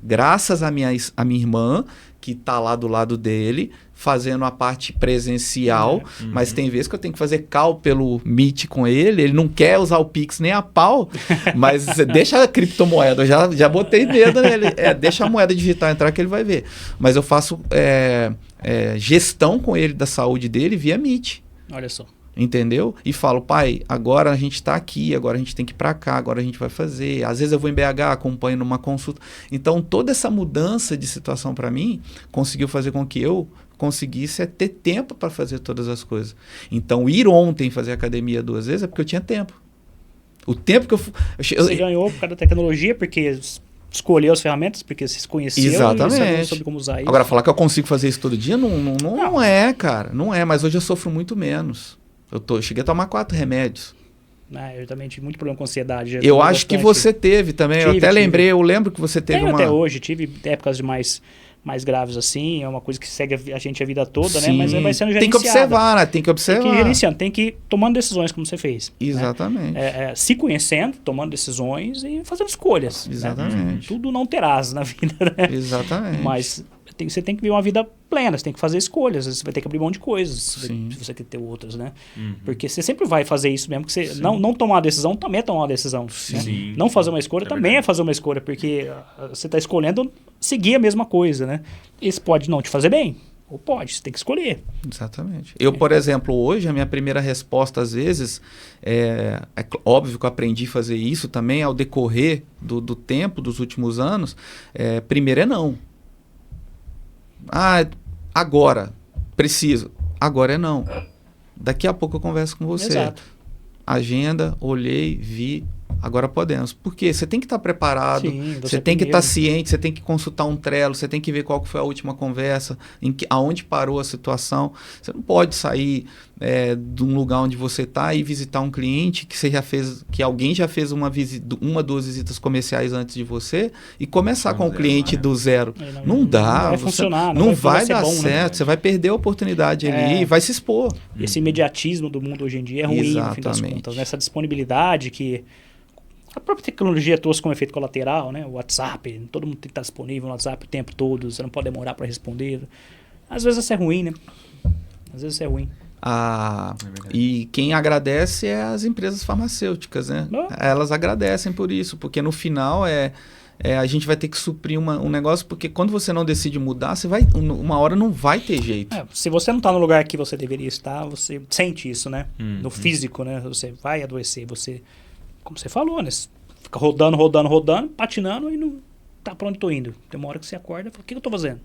Graças à minha irmã, que está lá do lado dele, fazendo a parte presencial, mas tem vezes que eu tenho que fazer call pelo Meet com ele não quer usar o Pix nem a pau, mas deixa a criptomoeda, eu já botei medo nele, deixa a moeda digital entrar que ele vai ver. Mas eu faço gestão com ele da saúde dele via Meet. Olha só. Entendeu? E falo, pai, agora a gente está aqui, agora a gente tem que ir para cá, agora a gente vai fazer. Às vezes eu vou em BH, acompanho numa consulta. Então, toda essa mudança de situação para mim conseguiu fazer com que eu conseguisse ter tempo para fazer todas as coisas. Então, ir ontem fazer academia 2 vezes é porque eu tinha tempo. O tempo que Você ganhou por causa da tecnologia, porque escolheu as ferramentas, porque você se conheceu Exatamente. e sabe como usar isso. Agora, falar que eu consigo fazer isso todo dia não é, cara. Não é, mas hoje eu sofro muito menos. Eu cheguei a tomar 4 remédios. Eu também tive muito problema com ansiedade. Eu acho que você teve também. Eu até lembrei, eu lembro que você teve até hoje, tive épocas de mais graves assim, é uma coisa que segue a gente a vida toda, né? Mas vai sendo gerenciada. Tem que observar, né? Tem que observar. Tem que ir gerenciando, tem que ir tomando decisões como você fez. Exatamente. Né? Se conhecendo, tomando decisões e fazendo escolhas. Exatamente. Né? Tudo não terás na vida, né? Exatamente. Mas você tem que viver uma vida plena, você tem que fazer escolhas, você vai ter que abrir mão de coisas, se você quer ter outras, né? Porque você sempre vai fazer isso mesmo, que você não tomar uma decisão também é tomar uma decisão. Né? Não fazer uma escolha também é fazer uma escolha, porque você está escolhendo seguir a mesma coisa, né? Isso pode não te fazer bem, ou pode, você tem que escolher. Exatamente. Eu, por exemplo, hoje, a minha primeira resposta, às vezes, é óbvio que eu aprendi a fazer isso também ao decorrer do tempo, dos últimos anos, primeiro é não. Agora, preciso. Agora é não. Daqui a pouco eu converso com você. Exato. Agenda, olhei, vi, agora podemos. Porque você tem que estar preparado, você tem que estar ciente, você tem que consultar um Trello, você tem que ver qual foi a última conversa, aonde parou a situação. Você não pode sair de um lugar onde você está e visitar um cliente que alguém já fez uma, 2 visitas comerciais antes de você e começar com o cliente do zero. Não dá. Não vai funcionar. Não vai dar bom, certo. Né? Você vai perder a oportunidade ali e vai se expor. Esse imediatismo do mundo hoje em dia é ruim, Exatamente. no fim das contas. Essa disponibilidade que a própria tecnologia trouxe como efeito colateral, né? O WhatsApp, todo mundo tem que estar disponível no WhatsApp o tempo todo, você não pode demorar para responder. Às vezes isso é ruim, né? Às vezes isso é ruim. E quem agradece é as empresas farmacêuticas, né? Elas agradecem por isso, porque no final a gente vai ter que suprir um negócio, porque quando você não decide mudar, uma hora não vai ter jeito. Se você não está no lugar que você deveria estar, você sente isso, né? No físico, né? Você vai adoecer, como você falou, né? Você fica rodando, patinando e não tá pra onde tô indo. Tem uma hora que você acorda e fala, o que eu tô fazendo?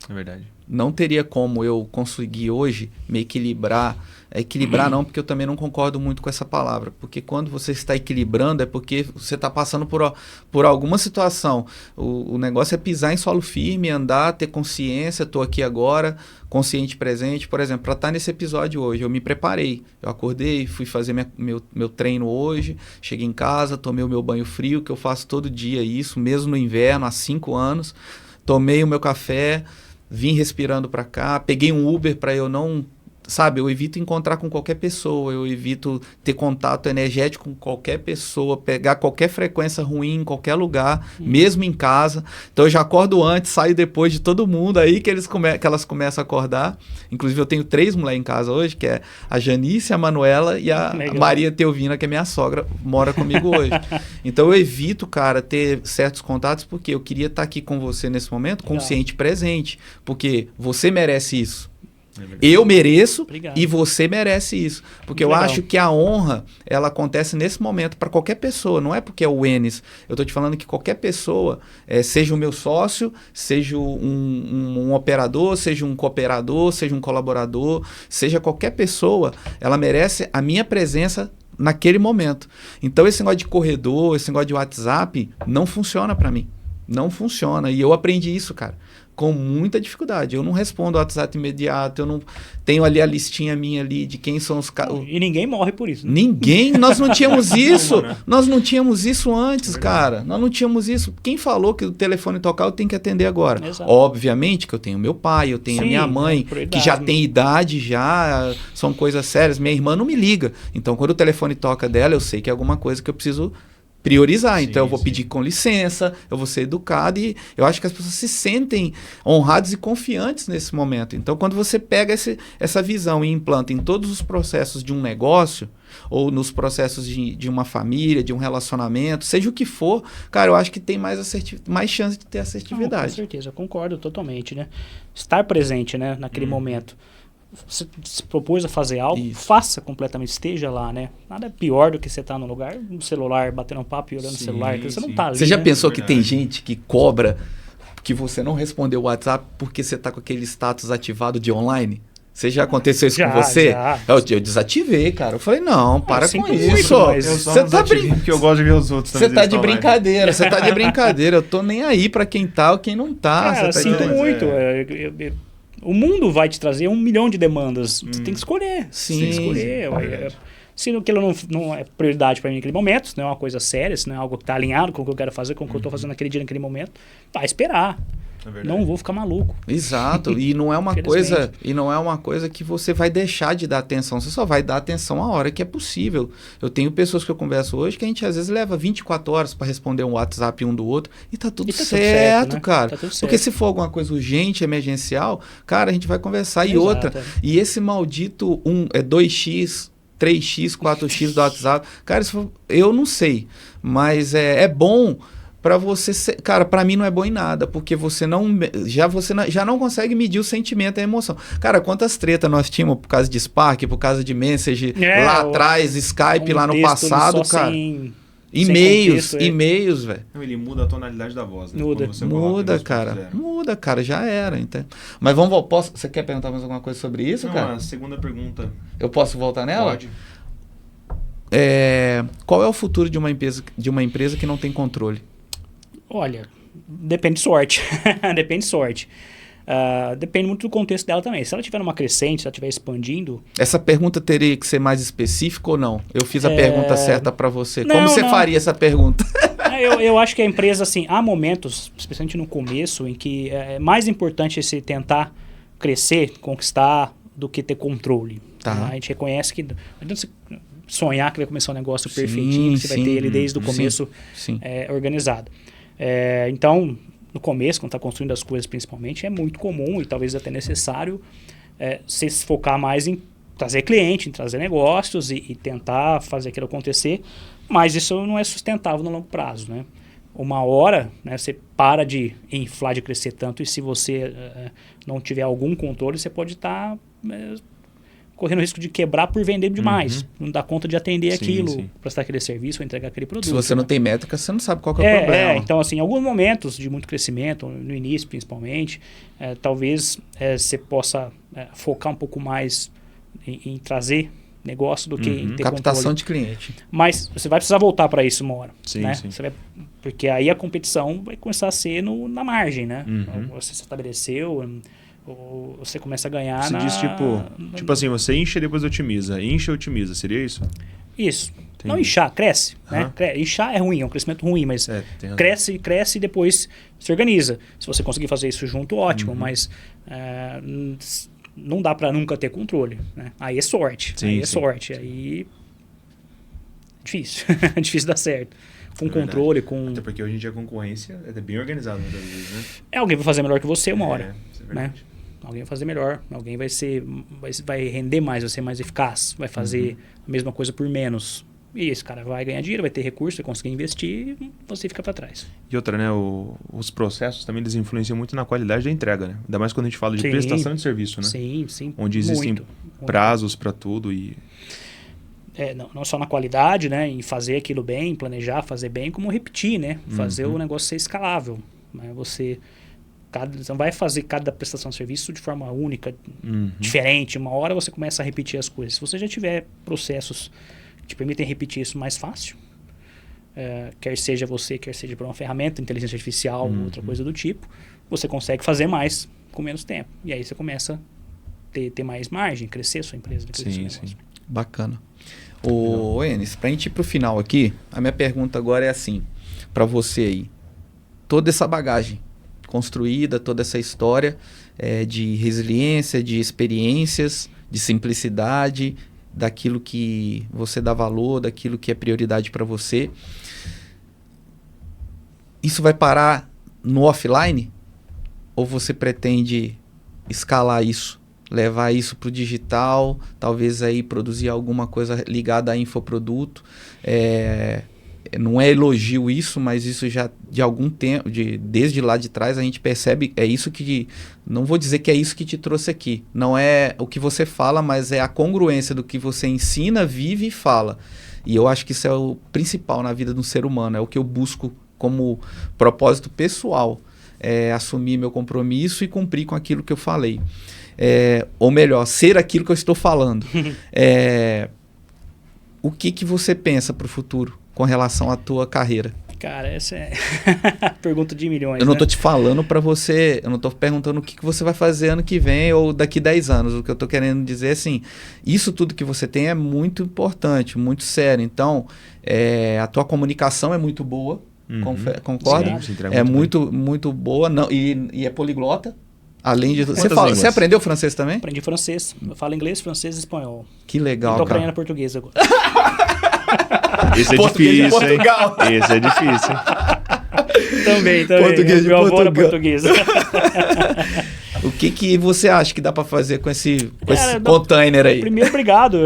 É verdade. Não teria como eu conseguir hoje me equilibrar. Equilibrar não, porque eu também não concordo muito com essa palavra. Porque quando você está equilibrando é porque você está passando por alguma situação. O negócio é pisar em solo firme, andar, ter consciência. Estou aqui agora, consciente presente. Por exemplo, para estar nesse episódio hoje, eu me preparei. Eu acordei, fui fazer meu treino hoje, cheguei em casa, tomei o meu banho frio, que eu faço todo dia isso, mesmo no inverno, há 5 anos. Tomei o meu café, vim respirando para cá, peguei um Uber para eu não... Sabe, eu evito encontrar com qualquer pessoa, eu evito ter contato energético com qualquer pessoa, pegar qualquer frequência ruim em qualquer lugar, mesmo em casa. Então eu já acordo antes, saio depois de todo mundo, aí que elas começam a acordar. Inclusive eu tenho 3 mulheres em casa hoje, que é a Janice, a Manuela e a Maria Teovina, que é minha sogra, mora comigo hoje. Então eu evito, cara, ter certos contatos, porque eu queria estar aqui com você nesse momento, consciente, presente, porque você merece isso. Eu mereço. Obrigado. E você merece isso. Porque eu acho que a honra, ela acontece nesse momento para qualquer pessoa. Não é porque é o Enes. Eu estou te falando que qualquer pessoa, seja o meu sócio, seja um operador, seja um cooperador, seja um colaborador, seja qualquer pessoa, ela merece a minha presença naquele momento. Então esse negócio de corredor, esse negócio de WhatsApp, não funciona para mim. Não funciona. E eu aprendi isso, cara, com muita dificuldade. Eu não respondo ao WhatsApp imediato, eu não tenho ali a listinha minha ali de quem são os caras. E ninguém morre por isso. Né? Ninguém, nós não tínhamos isso. Nós não tínhamos isso antes, cara. Nós não tínhamos isso. Quem falou que o telefone tocar eu tenho que atender agora? Exato. Obviamente que eu tenho meu pai, eu tenho a minha mãe, que já tem idade, já são coisas sérias. Minha irmã não me liga. Então, quando o telefone toca dela, eu sei que é alguma coisa que eu preciso priorizar. Então eu vou pedir com licença, eu vou ser educado, e eu acho que as pessoas se sentem honradas e confiantes nesse momento. Então quando você pega essa visão e implanta em todos os processos de um negócio, ou nos processos de uma família, de um relacionamento, seja o que for, cara, eu acho que tem mais chance de ter assertividade. Com certeza, eu concordo totalmente, né? Estar presente, né, naquele momento. Você se propôs a fazer algo, faça completamente, esteja lá, né? Nada pior do que você estar no lugar, no celular, batendo um papo e olhando no celular, que você não tá ali. Você já né? pensou que tem gente que cobra que você não respondeu o WhatsApp porque você tá com aquele status ativado de online? Você já aconteceu isso Já, com você? já. Eu desativei, cara. Eu falei, não, para com sinto isso. muito, mas Eu só Você não tá desativei porque eu gosto de ver os outros Você também tá de desinstalar. brincadeira, você tá de brincadeira. Eu tô nem aí pra quem tá ou quem não tá. Cara, você tá sinto entendendo? muito. O mundo vai te trazer 1 milhão de demandas. Você tem que escolher. Sim, Tem que escolher. Se aquilo não é prioridade para mim naquele momento, se não é uma coisa séria, se não é algo que está alinhado com o que eu quero fazer, com o que eu estou fazendo naquele dia, naquele momento, vai esperar. É verdade. Não vou ficar maluco. Exato. E não é uma coisa, que você vai deixar de dar atenção. Você só vai dar atenção a hora que é possível. Eu tenho pessoas que eu converso hoje que a gente às vezes leva 24 horas para responder um WhatsApp um do outro e tá tudo certo, né? cara. Tá tudo certo. Porque se for alguma coisa urgente, emergencial, cara, a gente vai conversar. E Exato, outra, e esse maldito 2x, 3x, 4x do WhatsApp, cara, isso eu não sei, mas é bom para você ser, cara, para mim não é bom em nada, porque você já não consegue medir o sentimento e a emoção. Cara, quantas tretas nós tínhamos por causa de Spark, por causa de Message lá atrás, Skype lá no passado, cara. E-mails, velho. Ele muda a tonalidade da voz, né? Muda. Quando você coloca Muda, cara, já era, então. Mas você quer perguntar mais alguma coisa sobre isso, Não, cara? a segunda pergunta. Eu posso voltar nela? Pode. Qual é o futuro de uma empresa que não tem controle? Olha, depende de sorte. Depende de sorte. Depende muito do contexto dela também. Se ela tiver numa crescente, se ela estiver expandindo... Essa pergunta teria que ser mais específica ou não? Eu fiz a pergunta certa para você. Como você faria essa pergunta? Eu acho que a empresa, assim, há momentos, especialmente no começo, em que é mais importante você tentar crescer, conquistar, do que ter controle. Tá. A gente reconhece que não adianta você sonhar que vai começar um negócio perfeitinho, que você vai ter ele desde o começo organizado. Então, no começo, quando está construindo as coisas principalmente, é muito comum e talvez até necessário você se focar mais em trazer cliente, em trazer negócios e tentar fazer aquilo acontecer, mas isso não é sustentável no longo prazo, né? Uma hora, né, você para de inflar, de crescer tanto, e se você não tiver algum controle, você pode estar correndo o risco de quebrar por vender demais. Não dá conta de atender aquilo, prestar aquele serviço ou entregar aquele produto. Se você não tem métrica, você não sabe qual que é o problema. Então, assim, em alguns momentos de muito crescimento, no início principalmente, talvez você possa focar um pouco mais em trazer negócio do que em ter captação controle. de cliente. Mas você vai precisar voltar para isso uma hora. Sim, né? sim. Porque aí a competição vai começar a ser na margem, né? Você se estabeleceu, ou você começa a ganhar Você diz tipo assim, você incha e depois otimiza. Incha e otimiza, seria isso? Isso. Entendi. Não inchar, cresce. Né? Inchar é ruim, é um crescimento ruim, mas cresce e depois se organiza. Se você conseguir fazer isso junto, ótimo, mas não dá para nunca ter controle. Né? Aí é sorte. Sorte. Aí é difícil. É difícil dar certo. Com controle, com... Até porque hoje em dia a concorrência é bem organizada muitas vezes, né? Alguém vai fazer melhor que você uma hora. Isso é verdade. Né? Alguém vai fazer melhor. Alguém vai render mais, vai ser mais eficaz. Vai fazer a mesma coisa por menos. E esse cara vai ganhar dinheiro, vai ter recurso, vai conseguir investir e você fica para trás. E outra, né? Os processos também eles influenciam muito na qualidade da entrega, né? Ainda mais quando a gente fala de prestação de serviço, né? Sim. Onde existem prazos para tudo e... não só na qualidade, né? Em fazer aquilo bem, planejar, fazer bem, como repetir, né? Fazer o negócio ser escalável. Né? Você não vai fazer cada prestação de serviço de forma única, diferente. Uma hora você começa a repetir as coisas. Se você já tiver processos que te permitem repetir isso mais fácil, quer seja você, quer seja por uma ferramenta, inteligência artificial, outra coisa do tipo, você consegue fazer mais com menos tempo. E aí você começa a ter mais margem, crescer sua empresa. Sim. Bacana. Ô, Enes, pra gente ir pro final aqui, a minha pergunta agora é assim, pra você aí. Toda essa bagagem construída, toda essa história de resiliência, de experiências, de simplicidade, daquilo que você dá valor, daquilo que é prioridade para você. Isso vai parar no offline? Ou você pretende escalar isso? Levar isso para o digital, talvez aí produzir alguma coisa ligada a infoproduto. Não é elogio isso, mas isso já de algum tempo, desde lá de trás a gente percebe, é isso que, não vou dizer que é isso que te trouxe aqui, não é o que você fala, mas é a congruência do que você ensina, vive e fala. E eu acho que isso é o principal na vida de um ser humano, é o que eu busco como propósito pessoal, assumir meu compromisso e cumprir com aquilo que eu falei. ou melhor, ser aquilo que eu estou falando. O que você pensa para o futuro com relação à tua carreira? Cara, essa é pergunta de milhões. Eu não né? tô te falando para você, eu não tô perguntando o que você vai fazer ano que vem ou daqui 10 anos. O que eu tô querendo dizer é assim, isso tudo que você tem é muito importante, muito sério. Então, a tua comunicação é muito boa, concorda? Sim, é muito boa, não, e é poliglota. Além de você aprendeu francês também? Aprendi francês. Eu falo inglês, francês e espanhol. Que legal, Tô cara. aprendendo português agora. Esse é Português de difícil, hein? Portugal. Esse é difícil. Também. Português de Meu avô era Portugal. português. O que você acha que dá para fazer com esse Cara, container aí? Primeiro, obrigado.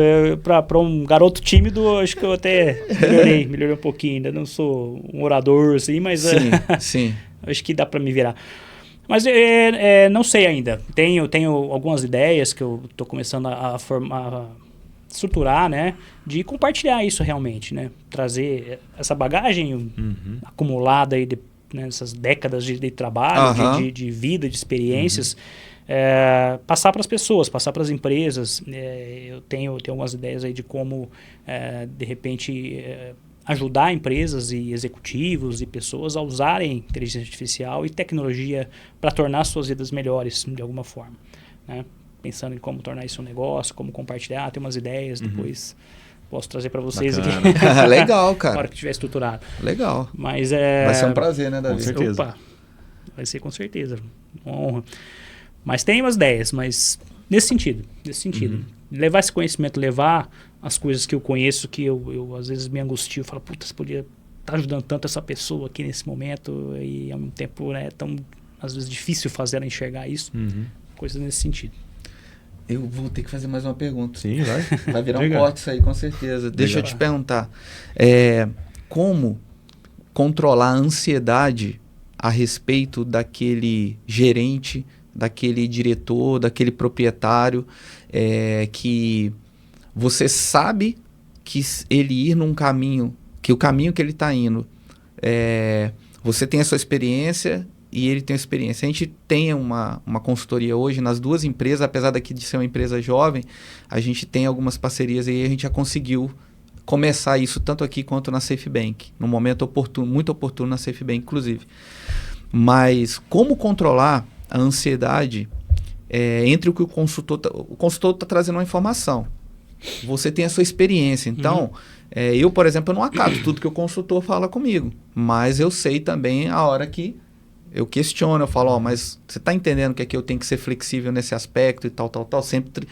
Para um garoto tímido, acho que eu até melhorei um pouquinho. Ainda não sou um orador, assim, mas Sim. acho que dá para me virar. Mas não sei ainda. Tenho algumas ideias que eu estou começando a estruturar, né? De compartilhar isso realmente, né? Trazer essa bagagem acumulada aí nessas décadas de trabalho, de vida, de experiências, passar para as pessoas, passar para as empresas. Eu tenho algumas ideias aí de como, de repente, ajudar empresas e executivos e pessoas a usarem inteligência artificial e tecnologia para tornar suas vidas melhores de alguma forma, né? Pensando em como tornar isso um negócio, como compartilhar, tem umas ideias, depois posso trazer para vocês aqui. Legal, Na cara. hora que estiver estruturado. Legal. Mas Vai ser um prazer, né, Davi? Com certeza. Opa, vai ser com certeza. Uma honra. Mas tem umas ideias, mas nesse sentido. Levar esse conhecimento, levar as coisas que eu conheço, que eu às vezes me angustio, falo, puta, você podia estar ajudando tanto essa pessoa aqui nesse momento, e ao mesmo tempo é tão, às vezes, difícil fazer ela enxergar isso. Coisas nesse sentido. Eu vou ter que fazer mais uma pergunta. Sim, vai. Vai virar Diga. um corte isso aí, com certeza. Deixa eu te perguntar. Como controlar a ansiedade a respeito daquele gerente, daquele diretor, daquele proprietário, que você sabe que ele ir num caminho, que o caminho que ele está indo, você tem a sua experiência e ele tem a experiência. A gente tem uma consultoria hoje nas duas empresas, apesar daqui de ser uma empresa jovem, a gente tem algumas parcerias e a gente já conseguiu começar isso tanto aqui quanto na SafeBank, num momento oportuno, muito oportuno na SafeBank, inclusive. Mas como controlar a ansiedade entre o que o consultor está trazendo uma informação. Você tem a sua experiência. Então, eu, por exemplo, eu não acato tudo que o consultor fala comigo, mas eu sei também a hora que eu questiono, eu falo, mas você está entendendo que aqui eu tenho que ser flexível nesse aspecto e tal, sempre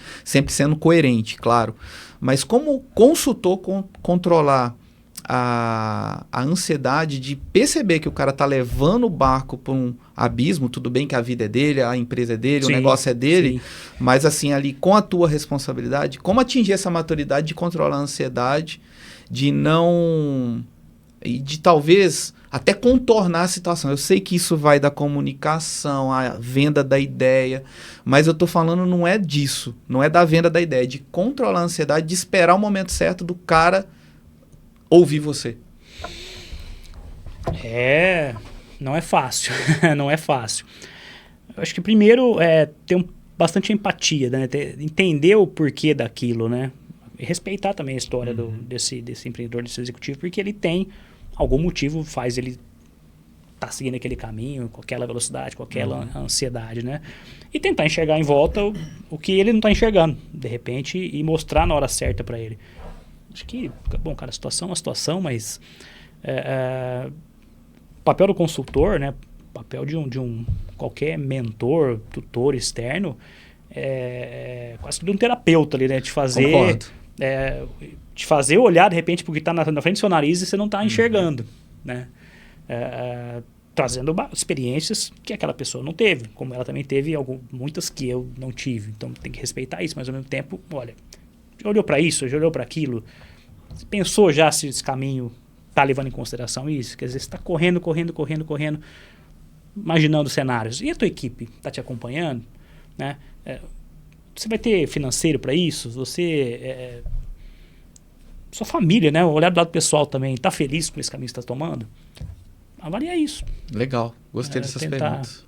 sendo coerente, claro. Mas como consultor controlar a ansiedade de perceber que o cara está levando o barco para um abismo, tudo bem que a vida é dele, a empresa é dele, Sim, o negócio é dele, sim. mas assim, ali com a tua responsabilidade, como atingir essa maturidade de controlar a ansiedade, de não... e de talvez até contornar a situação. Eu sei que isso vai da comunicação, a venda da ideia, mas eu tô falando não é disso, não é da venda da ideia, é de controlar a ansiedade, de esperar o momento certo do cara ouvir você. Não é fácil, não é fácil. Eu acho que primeiro ter bastante empatia, né? Entender o porquê daquilo, né? E respeitar também a história desse empreendedor, desse executivo, porque ele tem algum motivo, faz ele estar seguindo aquele caminho, com aquela velocidade, com aquela ansiedade, né? E tentar enxergar em volta o que ele não está enxergando, de repente, e mostrar na hora certa para ele. Acho que, bom, cara, a situação é uma situação, mas o papel do consultor, né? O papel de um qualquer mentor, tutor externo, quase que de um terapeuta ali, né? De fazer... Concordo. De fazer olhar, de repente, porque está na frente do seu nariz e você não está enxergando, né? Trazendo experiências que aquela pessoa não teve, como ela também teve muitas que eu não tive. Então, tem que respeitar isso, mas ao mesmo tempo, olha, já olhou para isso, já olhou para aquilo? Você pensou já se esse caminho está levando em consideração isso? Quer dizer, você está correndo, imaginando cenários. E a tua equipe está te acompanhando, né? Você vai ter financeiro para isso? Você... sua família, né? Olhar do lado pessoal também. Está feliz com esse caminho que você está tomando? Avalia isso. Legal. Gostei dessas perguntas.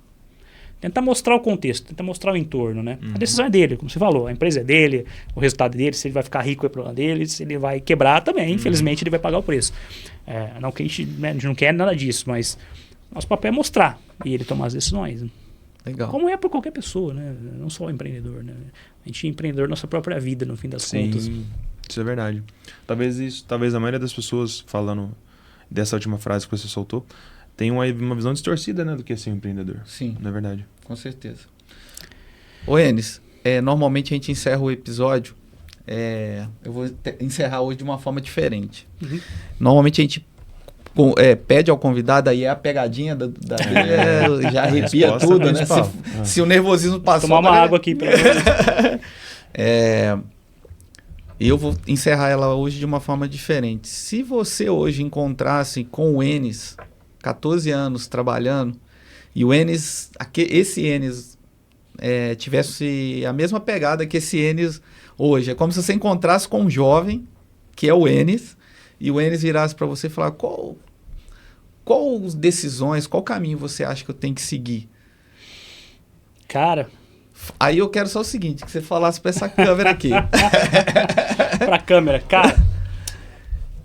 Tentar mostrar o contexto, tentar mostrar o entorno, né? A decisão é dele, como você falou, a empresa é dele, o resultado é dele, se ele vai ficar rico é problema dele, se ele vai quebrar também, infelizmente ele vai pagar o preço. Não que a gente não quer nada disso, mas nosso papel é mostrar e ele tomar as decisões. Né? Legal. Como é para qualquer pessoa, né? Não só o empreendedor, né? A gente é empreendedor na nossa própria vida, no fim das contas. Isso é verdade. Talvez a maioria das pessoas falando dessa última frase que você soltou tem uma visão distorcida, né, do que é ser um empreendedor. Sim. Não é verdade? Com certeza. Ô, Enes, normalmente a gente encerra o episódio, eu vou encerrar hoje de uma forma diferente. Normalmente a gente pede ao convidado, aí é a pegadinha já arrepia tudo, né? Se o nervosismo passou... Tomar uma água aqui. Pelo eu vou encerrar ela hoje de uma forma diferente. Se você hoje encontrasse com o Enes, 14 anos trabalhando, e o Enes, esse Enes tivesse a mesma pegada que esse Enes hoje, é como se você encontrasse com um jovem, que é o Enes, e o Enes virasse para você e falar, qual decisões, qual caminho você acha que eu tenho que seguir? Cara... Aí eu quero só o seguinte, que você falasse para essa câmera aqui. Pra câmera. Cara,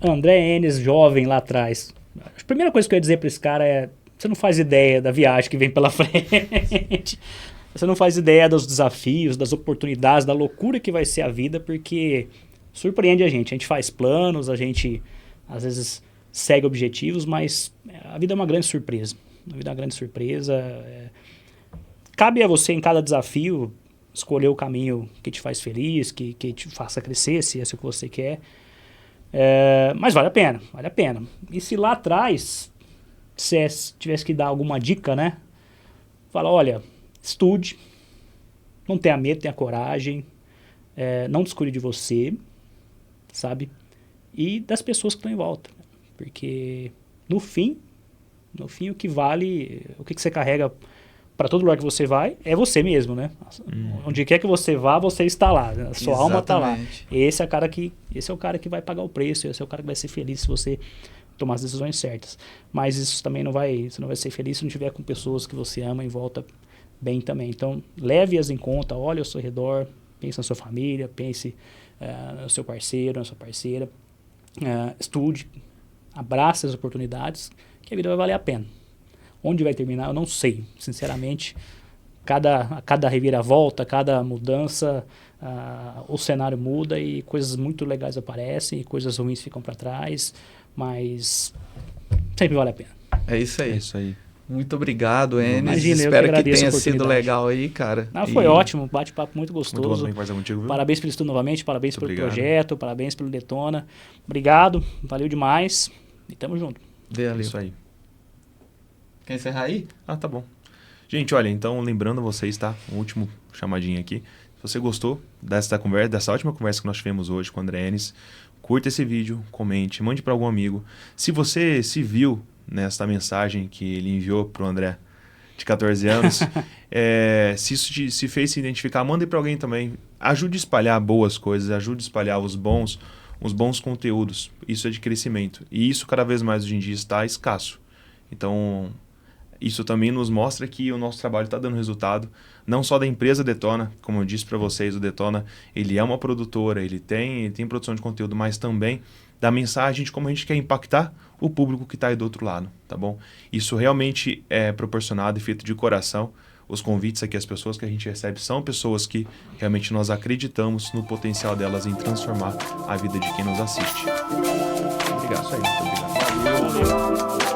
André Enes, jovem lá atrás. A primeira coisa que eu ia dizer para esse cara é, você não faz ideia da viagem que vem pela frente. Você não faz ideia dos desafios, das oportunidades, da loucura que vai ser a vida, porque surpreende a gente. A gente faz planos, a gente às vezes segue objetivos, mas a vida é uma grande surpresa. A vida é uma grande surpresa. Cabe a você, em cada desafio, escolher o caminho que te faz feliz, que te faça crescer, se é isso que você quer. Mas vale a pena, vale a pena. E se lá atrás, se tivesse que dar alguma dica, né? Fala, olha, estude, não tenha medo, tenha coragem, não descure de você, sabe? E das pessoas que estão em volta. Porque, no fim, o que vale, o que você carrega para todo lugar que você vai, é você mesmo, né? Onde quer que você vá, você está lá. Né? A sua alma está lá. Esse é o cara que vai pagar o preço, esse é o cara que vai ser feliz se você tomar as decisões certas. Mas isso também você não vai ser feliz se não estiver com pessoas que você ama em volta bem também. Então, leve-as em conta, olhe ao seu redor, pense na sua família, pense no seu parceiro, na sua parceira. Estude, abrace as oportunidades, que a vida vai valer a pena. Onde vai terminar, eu não sei. Sinceramente, cada reviravolta, cada mudança, o cenário muda e coisas muito legais aparecem e coisas ruins ficam para trás, mas sempre vale a pena. É isso aí. É isso aí. Muito obrigado, Enes. Imagina, espero que tenha sido legal aí, cara. Foi ótimo, bate-papo muito gostoso. Muito bom conversar contigo, viu? Parabéns pelo estudo novamente, parabéns muito pelo obrigado. Projeto, parabéns pelo Detona. Obrigado, valeu demais e tamo junto. Valeu. Isso aí. Quer encerrar aí? Tá bom. Gente, olha, então lembrando a vocês, tá? Um último chamadinho aqui. Se você gostou dessa ótima conversa que nós tivemos hoje com o André Enes, curta esse vídeo, comente, mande para algum amigo. Se você se viu nessa mensagem que ele enviou pro André de 14 anos, se isso se fez se identificar, mande para alguém também. Ajude a espalhar boas coisas, ajude a espalhar os bons conteúdos. Isso é de crescimento. E isso cada vez mais hoje em dia está escasso. Então, isso também nos mostra que o nosso trabalho está dando resultado, não só da empresa Detona, como eu disse para vocês, o Detona, ele é uma produtora, ele tem produção de conteúdo, mas também da mensagem de como a gente quer impactar o público que está aí do outro lado, tá bom? Isso realmente é proporcionado e feito de coração. Os convites aqui, as pessoas que a gente recebe são pessoas que realmente nós acreditamos no potencial delas em transformar a vida de quem nos assiste. Obrigado. Isso aí, muito obrigado. Valeu.